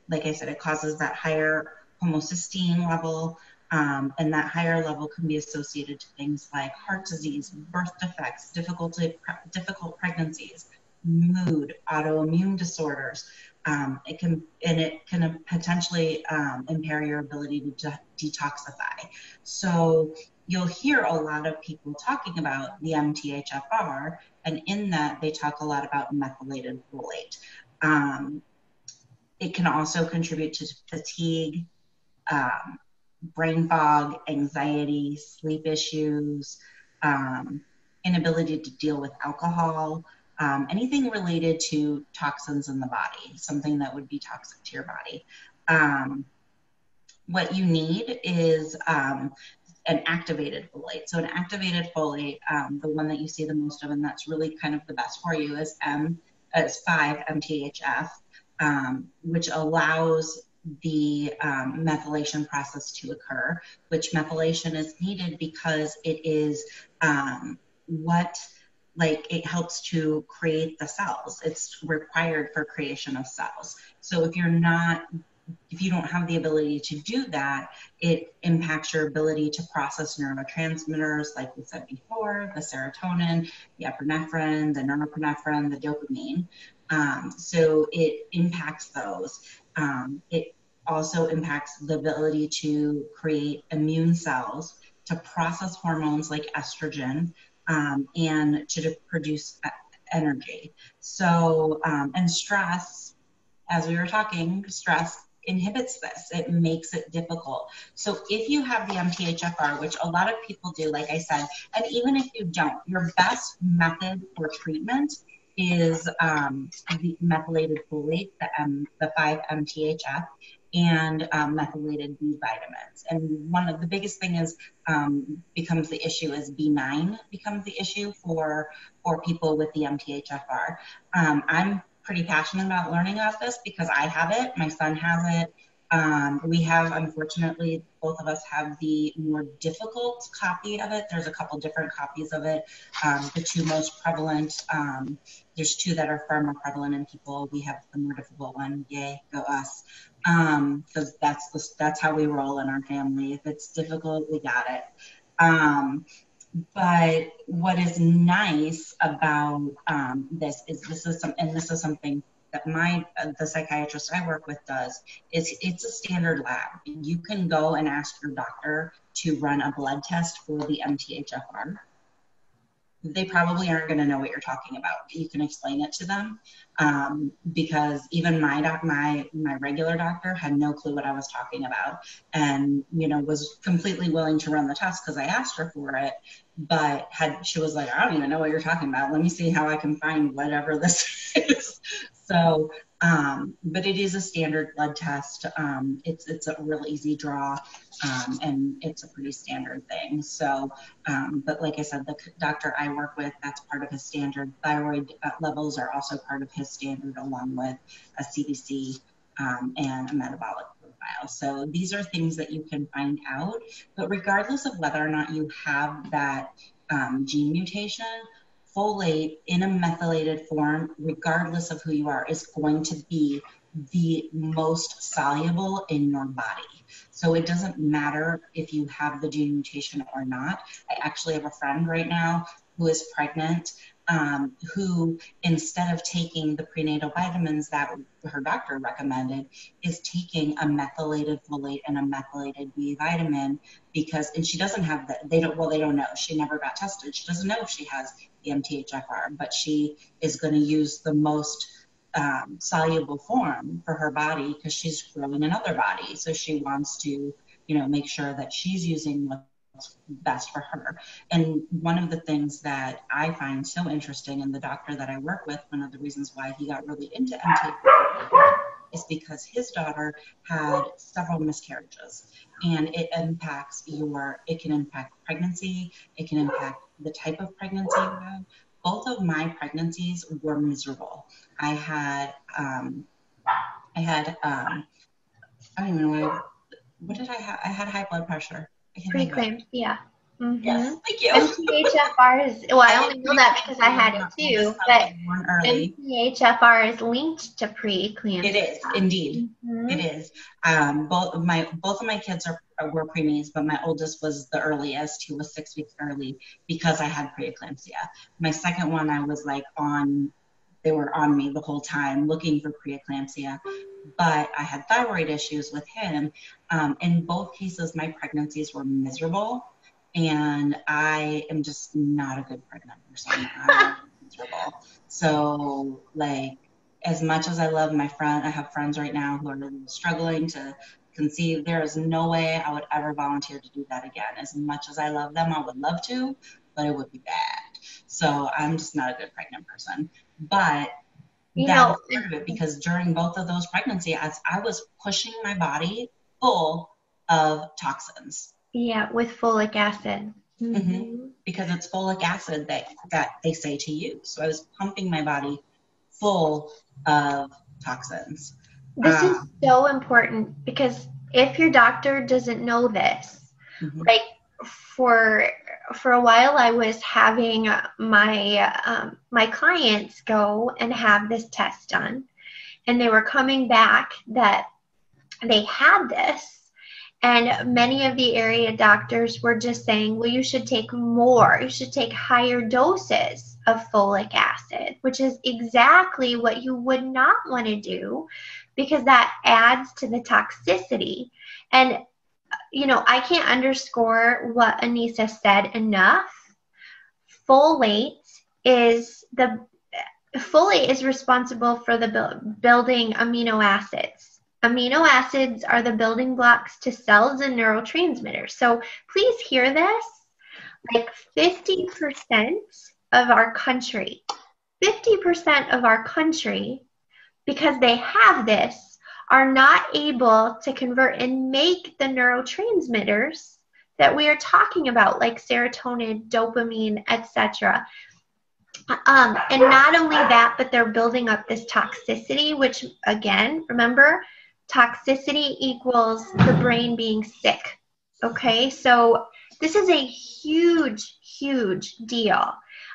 like I said, it causes that higher homocysteine level, and that higher level can be associated to things like heart disease, birth defects, difficult pregnancies, mood, autoimmune disorders. It can potentially impair your ability to detoxify. So you'll hear a lot of people talking about the MTHFR, and in that they talk a lot about methylated folate. It can also contribute to fatigue, brain fog, anxiety, sleep issues, inability to deal with alcohol, anything related to toxins in the body, something that would be toxic to your body. What you need is an activated folate. So an activated folate, the one that you see the most of, and that's really kind of the best for you, is 5-MTHF, which allows the methylation process to occur, which methylation is needed because it is it helps to create the cells. It's required for creation of cells. So if you don't have the ability to do that, it impacts your ability to process neurotransmitters, like we said before, the serotonin, the epinephrine, the norepinephrine, the dopamine. So it impacts those. It also impacts the ability to create immune cells, to process hormones like estrogen, and to produce energy. So, and stress, as we were talking, stress inhibits this. It makes it difficult. So if you have the MTHFR, which a lot of people do, like I said, and even if you don't, your best method for treatment is the methylated folate, the 5-MTHF, and methylated B vitamins. And one of the biggest thing is becomes the issue is B9 becomes the issue for people with the MTHFR. I'm pretty passionate about learning about this because I have it, my son has it. We have, unfortunately, both of us have the more difficult copy of it. There's a couple different copies of it. The two most prevalent, there's two that are far more prevalent in people. We have the more difficult one. Yay, go us. Because that's how we roll in our family. If it's difficult, we got it. But what is nice about this is something that the psychiatrist I work with does, is it's a standard lab. You can go and ask your doctor to run a blood test for the MTHFR. They probably aren't going to know what you're talking about. You can explain it to them, because even my regular doctor had no clue what I was talking about, and was completely willing to run the test because I asked her for it. But she was like, I don't even know what you're talking about. Let me see how I can find whatever this is. So, but it is a standard blood test. It's a real easy draw, and it's a pretty standard thing. So, but like I said, the doctor I work with, that's part of his standard. Thyroid levels are also part of his standard, along with a CBC and a metabolic profile. So these are things that you can find out. But regardless of whether or not you have that gene mutation, folate in a methylated form, regardless of who you are, is going to be the most soluble in your body. So it doesn't matter if you have the gene mutation or not. I actually have a friend right now who is pregnant, who, instead of taking the prenatal vitamins that her doctor recommended, is taking a methylated folate and a methylated B vitamin and she doesn't have they don't know. She never got tested. She doesn't know if she has the MTHFR, but she is going to use the most soluble form for her body because she's growing another body. So she wants to, make sure that she's using what's best for her. And one of the things that I find so interesting, and the doctor that I work with, one of the reasons why he got really into MTHFR is because his daughter had several miscarriages, and it can impact pregnancy. It can impact the type of pregnancy you have. Both of my pregnancies were miserable. I don't even know what did I have? I had high blood pressure. Preeclampsia. Mm-hmm. Yes, thank you. MTHFR is, well, I only know that because I had it too, but MTHFR is linked to preeclampsia. It is, indeed. Mm-hmm. It is. Both of my kids were preemies, but my oldest was the earliest. He was 6 weeks early because I had preeclampsia. My second one, I was they were on me the whole time looking for preeclampsia, but I had thyroid issues with him. In both cases, my pregnancies were miserable. And I am just not a good pregnant person. I'm miserable. So, as much as I love my friend, I have friends right now who are struggling to conceive. There is no way I would ever volunteer to do that again. As much as I love them, I would love to, but it would be bad. So I'm just not a good pregnant person. But that was part of it, because during both of those pregnancies, I was pushing my body full of toxins. Yeah, with folic acid. Mm-hmm. Because it's folic acid that they say to use. So I was pumping my body full of toxins. This is so important because if your doctor doesn't know this, like for a while I was having my clients go and have this test done, and they were coming back that they had this. And many of the area doctors were just saying, well, you should take more. You should take higher doses of folic acid, which is exactly what you would not want to do because that adds to the toxicity. And, you know, I can't underscore what Anissa said enough. Folate is responsible for the building amino acids. Amino acids are the building blocks to cells and neurotransmitters. So please hear this. Like 50% of our country, because they have this, are not able to convert and make the neurotransmitters that we are talking about, like serotonin, dopamine, etc. And not only that, but they're building up this toxicity, which again, remember, toxicity equals the brain being sick. Okay, so this is a huge, huge deal.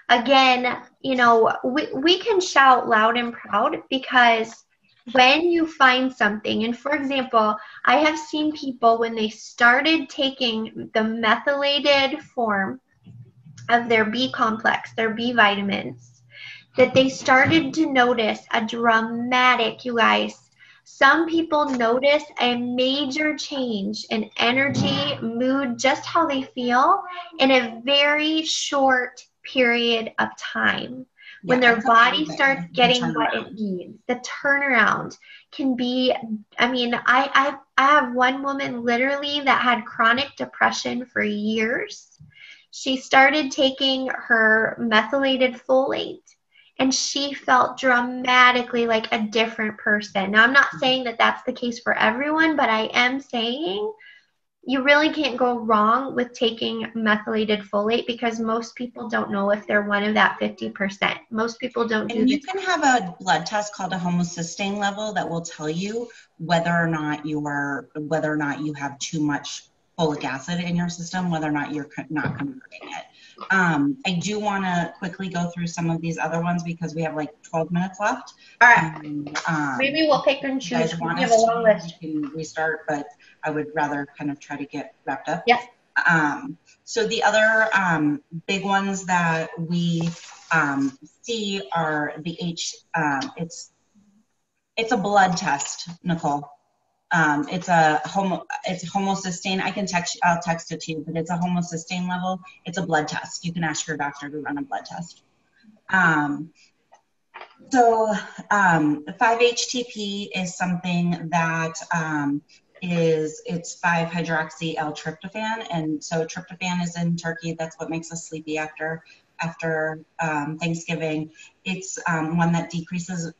Again, you know, we can shout loud and proud because when you find something, and for example, I have seen people when they started taking the methylated form of their B complex, their B vitamins, that they started to notice a dramatic, you guys, some people notice a major change in energy, mood, just how they feel in a very short period of time. When their body starts getting what it needs, the turnaround can be, I mean, I have one woman literally that had chronic depression for years. She started taking her methylated folate, and she felt dramatically like a different person. Now, I'm not saying that that's the case for everyone, but I am saying you really can't go wrong with taking methylated folate because most people don't know if they're one of that 50%. Most people don't do. And you can have a blood test called a homocysteine level that will tell you whether or not you have too much folic acid in your system, whether or not you're not converting it. I do want to quickly go through some of these other ones because we have like 12 minutes left. All right. Maybe we'll pick and choose. We have a long list. We can restart, but I would rather kind of try to get wrapped up. Yes. So the other big ones that we see are the it's a blood test, Nicole. It's homocysteine. I'll text it to you, but it's a homocysteine level. It's a blood test. You can ask your doctor to run a blood test. 5-HTP is something that it's 5-hydroxy-L-tryptophan, and so tryptophan is in turkey. That's what makes us sleepy after Thanksgiving. It's one that decreases.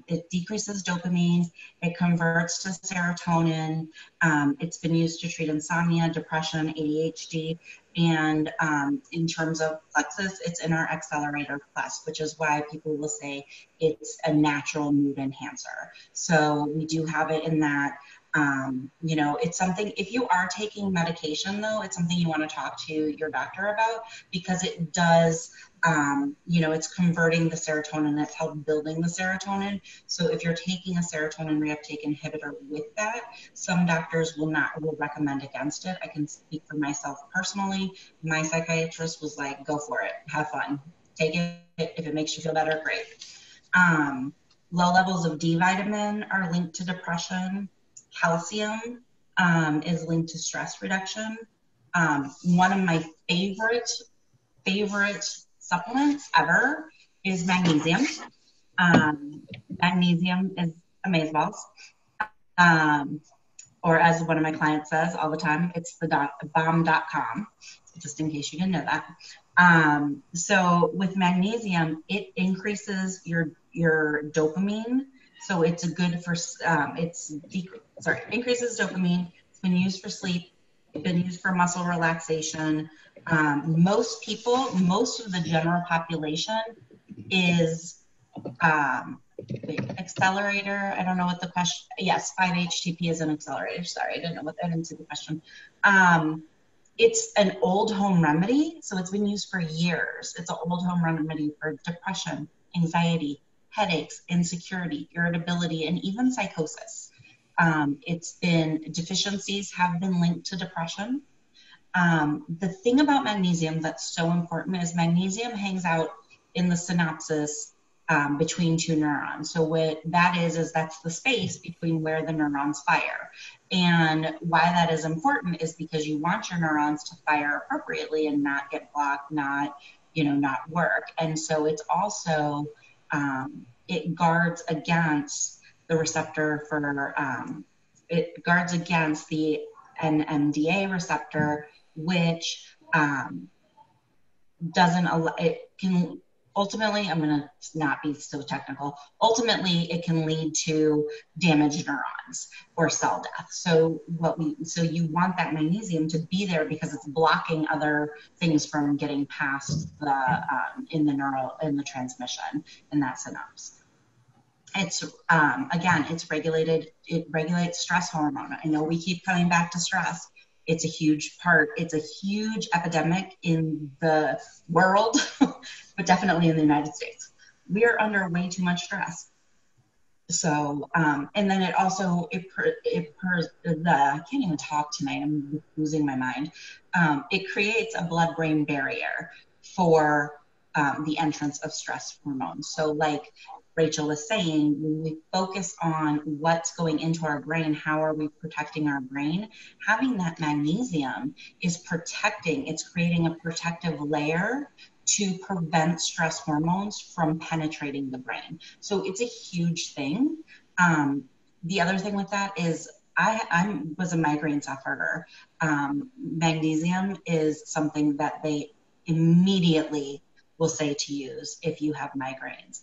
It decreases dopamine, it converts to serotonin, it's been used to treat insomnia, depression, ADHD, and in terms of plexus, it's in our accelerator plus, which is why people will say it's a natural mood enhancer. So we do have it in that. You know, it's something, if you are taking medication though, it's something you want to talk to your doctor about because it does, you know, it's converting the serotonin, it's helped building the serotonin. So if you're taking a serotonin reuptake inhibitor with that, some doctors will recommend against it. I can speak for myself personally. My psychiatrist was like, go for it, have fun, take it. If it makes you feel better, great. Low levels of D vitamin are linked to depression. Calcium is linked to stress reduction. One of my favorite supplements ever is magnesium. Magnesium is amazeballs. Or as one of my clients says all the time, it's the bomb.com, just in case you didn't know that. So with magnesium, it increases your dopamine. So it's good for, increases dopamine. It's been used for sleep It's been used for muscle relaxation. Most of the general population is accelerator. I don't know what the question. Yes, 5-HTP is an accelerator. Sorry, I didn't see the question. It's an old home remedy, so it's been used for years. It's an old home remedy for depression, anxiety, headaches, insecurity, irritability, and even psychosis. Deficiencies have been linked to depression. The thing about magnesium that's so important is magnesium hangs out in the synapses between two neurons. So what that is that's the space between where the neurons fire. And why that is important is because you want your neurons to fire appropriately and not get blocked, not work. And so it's also, it guards against the receptor for, it guards against the NMDA receptor, which doesn't allow, it can ultimately, I'm going to not be so technical, ultimately it can lead to damaged neurons or cell death. So you want that magnesium to be there because it's blocking other things from getting past in the transmission in that synapse. It's again, it regulates stress hormone. I know we keep coming back to stress. It's a huge part. It's a huge epidemic in the world, but definitely in the United States. We are under way too much stress. So, and then it also, I can't even talk tonight. I'm losing my mind. It creates a blood-brain barrier for the entrance of stress hormones. So like Rachel was saying, when we focus on what's going into our brain, how are we protecting our brain? Having that magnesium is protecting, it's creating a protective layer to prevent stress hormones from penetrating the brain. So it's a huge thing. The other thing with that is I was a migraine sufferer. Magnesium is something that they immediately will say to use if you have migraines.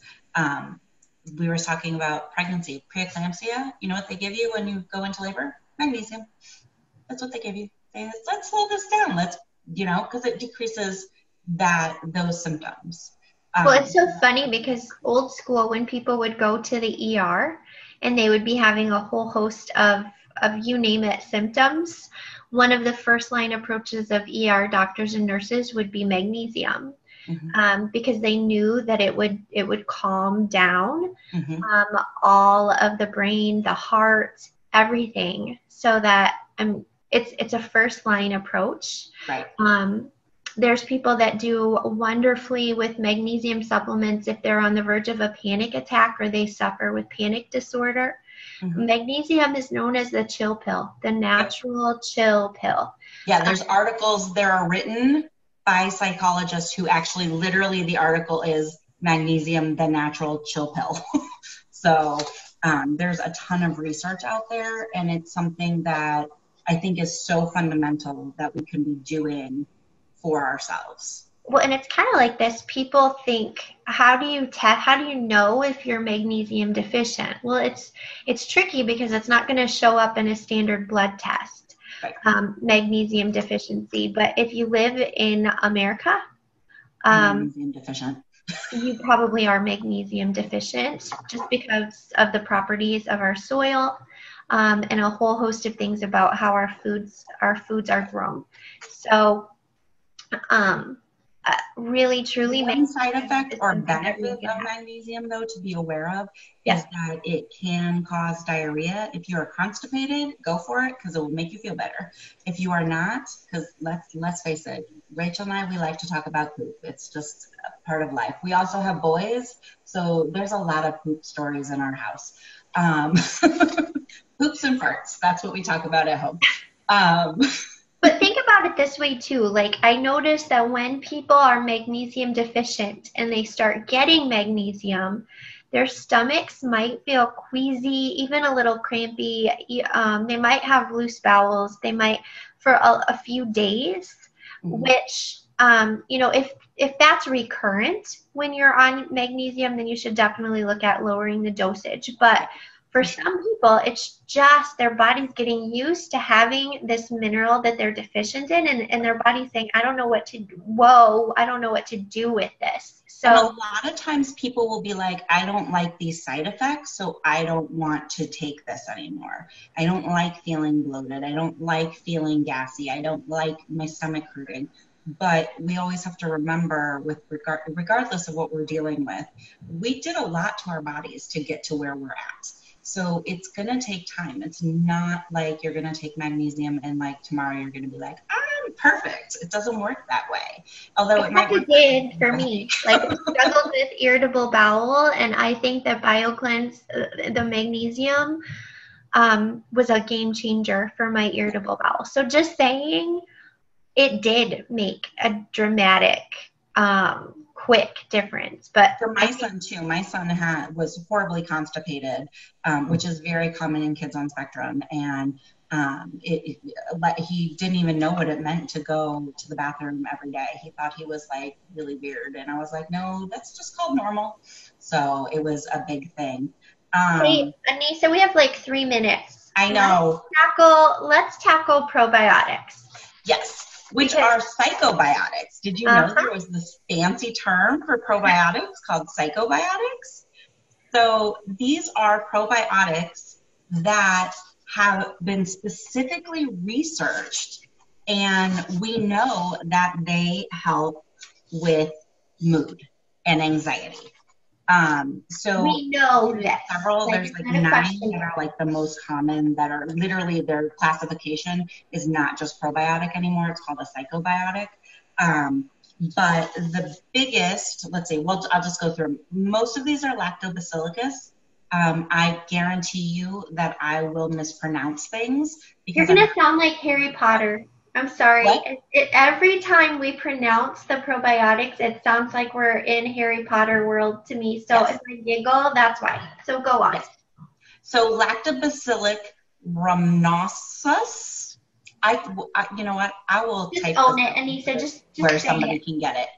We were talking about pregnancy, preeclampsia. You know what they give you when you go into labor? Magnesium. That's what they give you. Let's slow this down. Because it decreases those symptoms. Well, it's so funny because old school, when people would go to the ER and they would be having a whole host of you name it symptoms, one of the first line approaches of ER doctors and nurses would be magnesium. Mm-hmm. Because they knew that it would calm down mm-hmm. All of the brain, the heart, everything, so that it's a first line approach. Right. There's people that do wonderfully with magnesium supplements if they're on the verge of a panic attack or they suffer with panic disorder. Mm-hmm. Magnesium is known as the chill pill, the natural chill pill. Yeah, there's articles that are written by psychologists who actually literally the article is magnesium, the natural chill pill. So there's a ton of research out there, and it's something that I think is so fundamental that we can be doing for ourselves. Well, and it's kind of like this. People think, how do you know if you're magnesium deficient? Well, it's tricky because it's not going to show up in a standard blood test. Right. Magnesium deficiency, but if you live in America, magnesium deficient. You probably are magnesium deficient just because of the properties of our soil, and a whole host of things about how our foods are grown. So, really, truly, one side effect or benefit of magnesium, though, to be aware of, is that it can cause diarrhea. If you are constipated, go for it because it will make you feel better. If you are not, because let's face it, Rachel and I, we like to talk about poop. It's just a part of life. We also have boys, so there's a lot of poop stories in our house. Poops and farts, that's what we talk about at home. But think about it this way too. Like, I noticed that when people are magnesium deficient and they start getting magnesium, their stomachs might feel queasy, even a little crampy. They might have loose bowels. They might for a few days, mm-hmm. which, if that's recurrent when you're on magnesium, then you should definitely look at lowering the dosage. But For some people, it's just their body's getting used to having this mineral that they're deficient in, and their body's saying, I don't know what to do with this. So and a lot of times people will be like, I don't like these side effects, so I don't want to take this anymore. I don't like feeling bloated. I don't like feeling gassy. I don't like my stomach hurting. But we always have to remember, regardless of what we're dealing with, we did a lot to our bodies to get to where we're at. So it's going to take time. It's not like you're going to take magnesium and like tomorrow you're going to be like, I'm perfect. It doesn't work that way. Although it might work. It did for me. Like, I struggled with irritable bowel, and I think that BioCleanse, the magnesium, was a game changer for my irritable bowel. So just saying, it did make a dramatic, quick difference. But for my son too, my son was horribly constipated, which is very common in kids on spectrum, and he didn't even know what it meant to go to the bathroom every day. He thought he was like really weird, and I was like, no, that's just called normal. So it was a big thing. Hey, Anissa, we have like 3 minutes. I know. Let's tackle probiotics. Yes. Which are psychobiotics. Did you know there was this fancy term for probiotics called psychobiotics? So these are probiotics that have been specifically researched, and we know that they help with mood and anxiety. So we know that there's like 9 that are like the most common, that are literally, their classification is not just probiotic anymore. It's called a psychobiotic. But the biggest, I'll just go through them. Most of these are lactobacillus. I guarantee you that I will mispronounce things. You're going to sound like Harry Potter. I'm sorry. Every time we pronounce the probiotics, it sounds like we're in Harry Potter world to me. So if I giggle, that's why. So go on. Yes. So Lactobacillus rhamnosus. You know what? I will just type own it, and he said just where somebody can get it.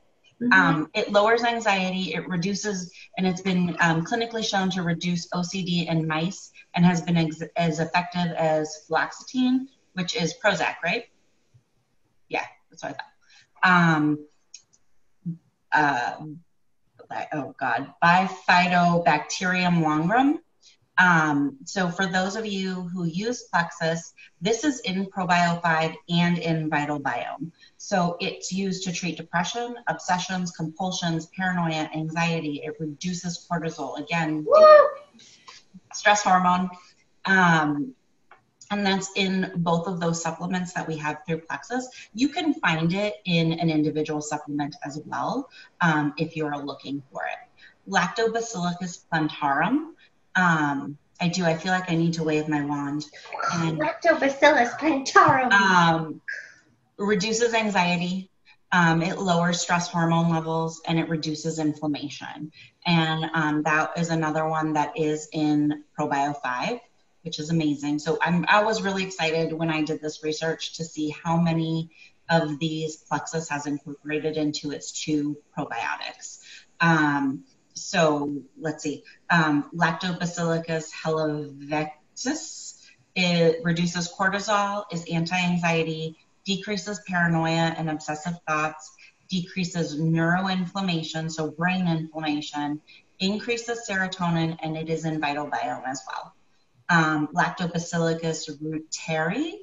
Mm-hmm. It lowers anxiety. It reduces, and it's been clinically shown to reduce OCD in mice, and has been as effective as fluoxetine, which is Prozac, right? Yeah, that's what I thought. Bifidobacterium longum. So for those of you who use Plexus, this is in ProBio 5 and in Vital Biome. So it's used to treat depression, obsessions, compulsions, paranoia, anxiety. It reduces cortisol. Again, stress hormone. And that's in both of those supplements that we have through Plexus. You can find it in an individual supplement as well, if you're looking for it. Lactobacillus plantarum. I feel like I need to wave my wand. And, Lactobacillus plantarum. Reduces anxiety. It lowers stress hormone levels, and it reduces inflammation. And that is another one that is in ProBio 5. Which is amazing. So I was really excited when I did this research to see how many of these Plexus has incorporated into its 2 probiotics. So let's see. Lactobacillus helveticus, it reduces cortisol, is anti-anxiety, decreases paranoia and obsessive thoughts, decreases neuroinflammation, so brain inflammation, increases serotonin, and it is in Vital Biome as well. Lactobacillus reuteri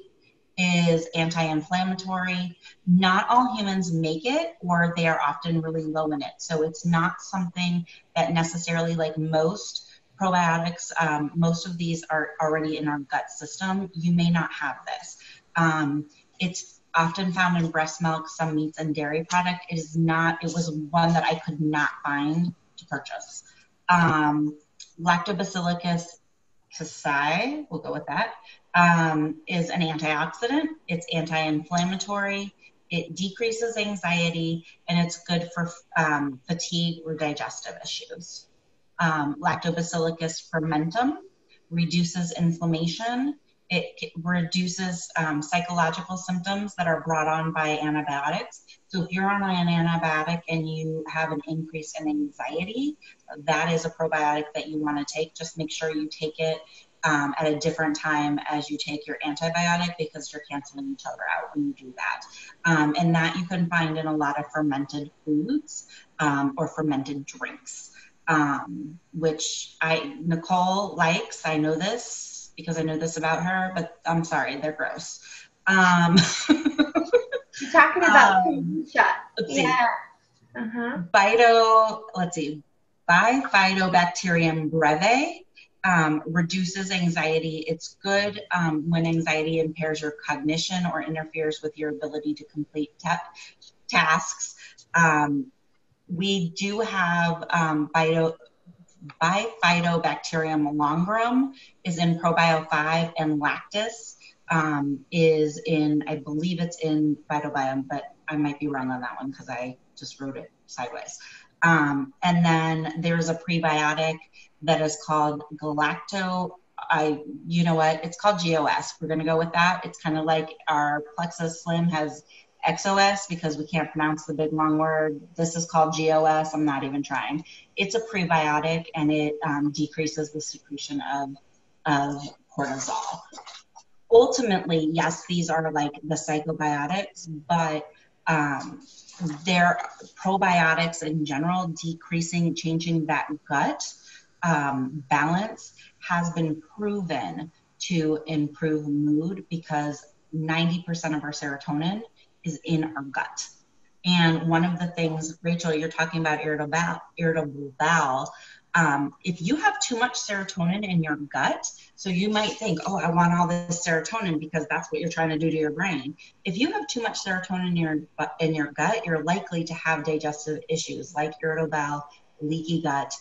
is anti-inflammatory. Not all humans make it, or they are often really low in it. So it's not something that necessarily, like most probiotics, most of these are already in our gut system. You may not have this. It's often found in breast milk, some meats and dairy product. It was one that I could not find to purchase. Lactobacillus casei, we'll go with that, is an antioxidant. It's anti-inflammatory. It decreases anxiety, and it's good for fatigue or digestive issues. Lactobacillus fermentum reduces inflammation. It reduces psychological symptoms that are brought on by antibiotics. So if you're on an antibiotic and you have an increase in anxiety, that is a probiotic that you want to take. Just make sure you take it at a different time as you take your antibiotic, because you're canceling each other out when you do that. And that you can find in a lot of fermented foods or fermented drinks, which Nicole likes. I know this because I know this about her, but I'm sorry, they're gross. You're talking about kombucha. Yeah. Bifidobacterium breve reduces anxiety. It's good when anxiety impairs your cognition or interferes with your ability to complete tasks. We do have Bifidobacterium longram is in ProBio 5, and lactis is in, I believe it's in Phytobiome, but I might be wrong on that one because I just wrote it sideways. And then there's a prebiotic that is called you know what, it's called GOS. We're going to go with that. It's kind of like our Plexus Slim has XOS because we can't pronounce the big long word. This is called GOS. I'm not even trying. It's a prebiotic, and it decreases the secretion of cortisol. Ultimately, yes, these are like the psychobiotics, but they're probiotics in general. Changing that gut balance has been proven to improve mood, because 90% of our serotonin is in our gut. And one of the things, Rachel, you're talking about irritable bowel. If you have too much serotonin in your gut, so you might think, oh, I want all this serotonin because that's what you're trying to do to your brain. If you have too much serotonin in your gut, you're likely to have digestive issues like irritable bowel, leaky gut.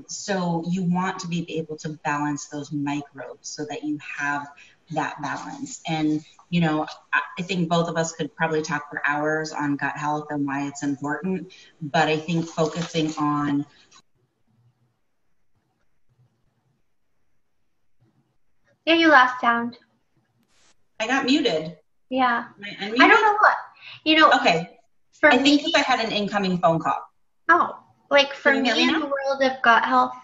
So you want to be able to balance those microbes so that you have that balance. And, you know, I think both of us could probably talk for hours on gut health and why it's important, but I think focusing on Yeah, you lost sound. I got muted. Yeah. I don't know what. You know, okay. For I me, think if I had an incoming phone call. Oh, like for me in the world of gut health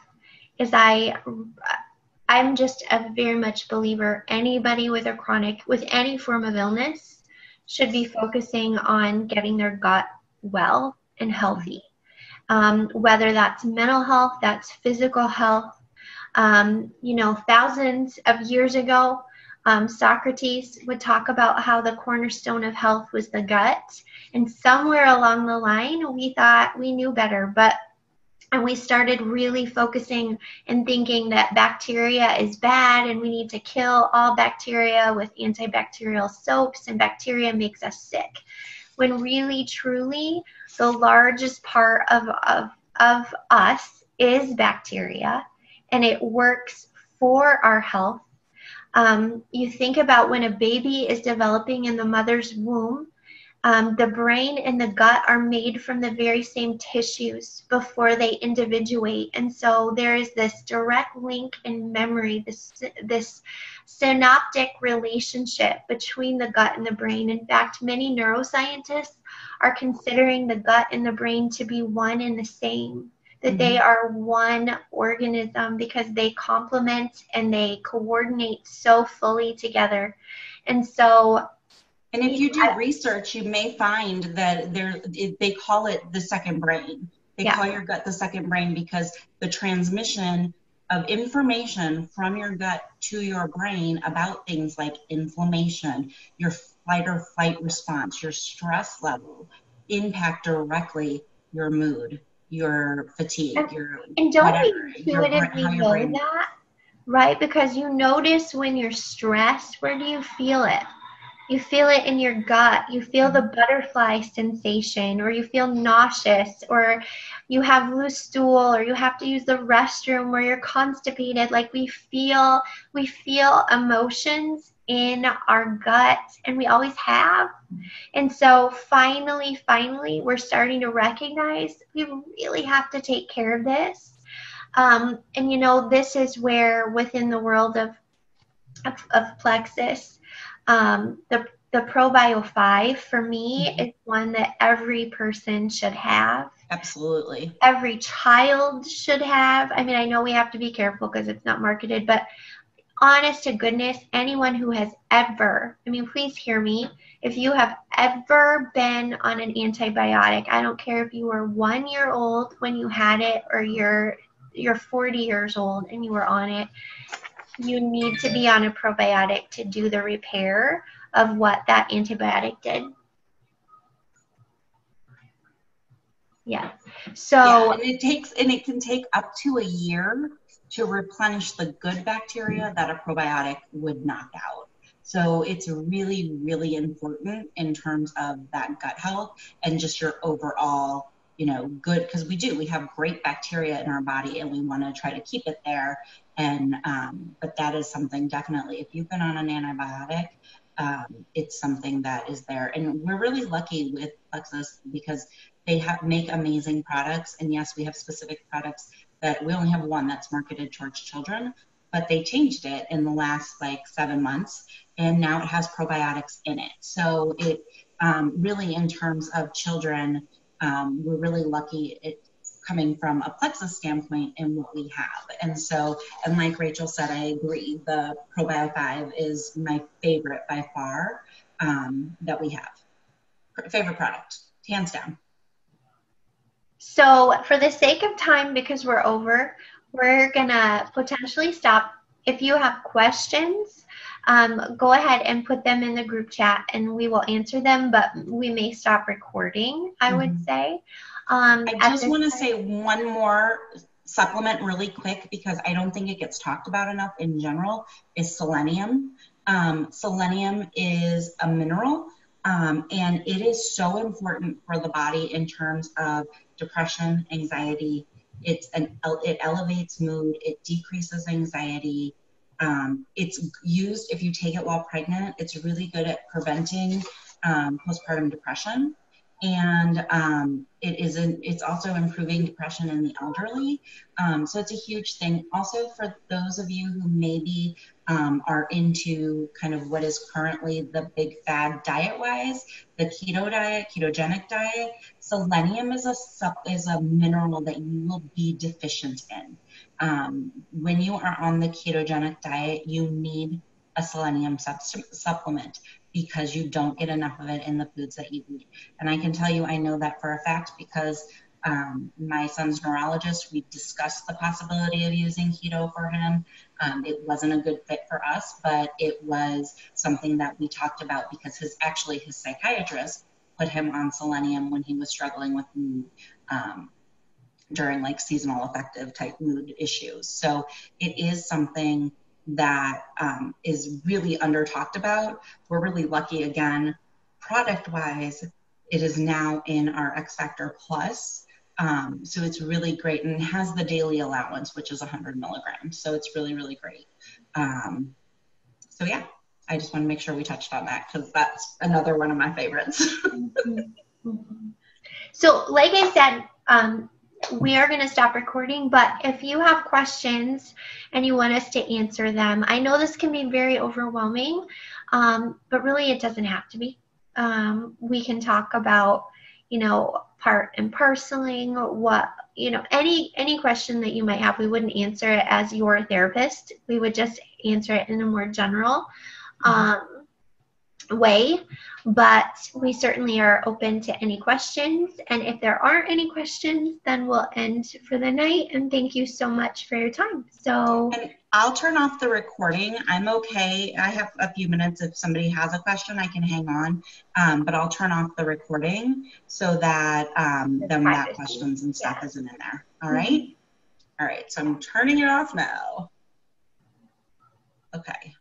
is I'm just a very much believer anybody with any form of illness should be focusing on getting their gut well and healthy. Whether that's mental health, that's physical health. You know, thousands of years ago, Socrates would talk about how the cornerstone of health was the gut. And somewhere along the line, we thought we knew better, and we started really focusing and thinking that bacteria is bad and we need to kill all bacteria with antibacterial soaps, and bacteria makes us sick. When really, truly, the largest part of us is bacteria, and it works for our health. You think about when a baby is developing in the mother's womb, the brain and the gut are made from the very same tissues before they individuate. And so there is this direct link in memory, this synaptic relationship between the gut and the brain. In fact, many neuroscientists are considering the gut and the brain to be one and the same, that they are one organism because they complement and they coordinate so fully together. And so, and if you do research, you may find that they call it the second brain. They call your gut the second brain because the transmission of information from your gut to your brain about things like inflammation, your flight or fight response, your stress level, impact directly your mood, your fatigue, and don't we intuitively know that, right? Because you notice when you're stressed, where do you feel it? You feel it in your gut. You feel the butterfly sensation, or you feel nauseous, or you have loose stool, or you have to use the restroom, or you're constipated. Like we feel emotions in our gut, and we always have. And so finally, we're starting to recognize we really have to take care of this. And you know, this is where within the world of Plexus, the ProBio 5 for me is one that every person should have. Absolutely. Every child should have. I mean, I know we have to be careful because it's not marketed, but honest to goodness, anyone who has ever, I mean, please hear me, if you have ever been on an antibiotic, I don't care if you were 1 year old when you had it or you're 40 years old and you were on it, you need to be on a probiotic to do the repair of what that antibiotic did. Yeah. So and it can take up to a year to replenish the good bacteria that a probiotic would knock out. So it's really, really important in terms of that gut health and just your overall, good, because we have great bacteria in our body and we want to try to keep it there. And, but that is something definitely, if you've been on an antibiotic, it's something that is there. And we're really lucky with Plexus because they make amazing products. And yes, we have specific products that we only have one that's marketed towards children, but they changed it in the last 7 months. And now it has probiotics in it. So it really, in terms of children, we're really lucky it's coming from a Plexus standpoint in what we have. And so, and like Rachel said, I agree, the Probio 5 is my favorite by far that we have. Favorite product, hands down. So for the sake of time, because we're over, we're going to potentially stop. If you have questions, go ahead and put them in the group chat and we will answer them, but we may stop recording, I would say. I just want to say one more supplement really quick because I don't think it gets talked about enough in general is selenium. Selenium is a mineral and it is so important for the body in terms of depression, anxiety. It elevates mood, it decreases anxiety. It's used, if you take it while pregnant, it's really good at preventing postpartum depression. And it's also improving depression in the elderly. So it's a huge thing. Also for those of you who maybe are into kind of what is currently the big fad diet-wise, the keto diet, ketogenic diet, selenium is a mineral that you will be deficient in. When you are on the ketogenic diet, you need a selenium supplement because you don't get enough of it in the foods that you eat. And I can tell you, I know that for a fact because my son's neurologist, we discussed the possibility of using keto for him. It wasn't a good fit for us, but it was something that we talked about because his psychiatrist put him on selenium when he was struggling with mood during seasonal affective type mood issues. So it is something that is really under talked about. We're really lucky, again, product wise, it is now in our X Factor Plus. So it's really great and it has the daily allowance, which is 100 milligrams. So it's really, really great. So yeah, I just want to make sure we touched on that because that's another one of my favorites. So like I said, we are going to stop recording, but if you have questions and you want us to answer them, I know this can be very overwhelming, but really it doesn't have to be. We can talk about, part and parceling, any question that you might have. We wouldn't answer it as your therapist. We would just answer it in a more general way, but we certainly are open to any questions. And if there aren't any questions, then we'll end for the night. And thank you so much for your time. So and I'll turn off the recording. I'm okay. I have a few minutes. If somebody has a question, I can hang on. But I'll turn off the recording so that then that questions and stuff isn't in there. All right. All right. So I'm turning it off now. Okay.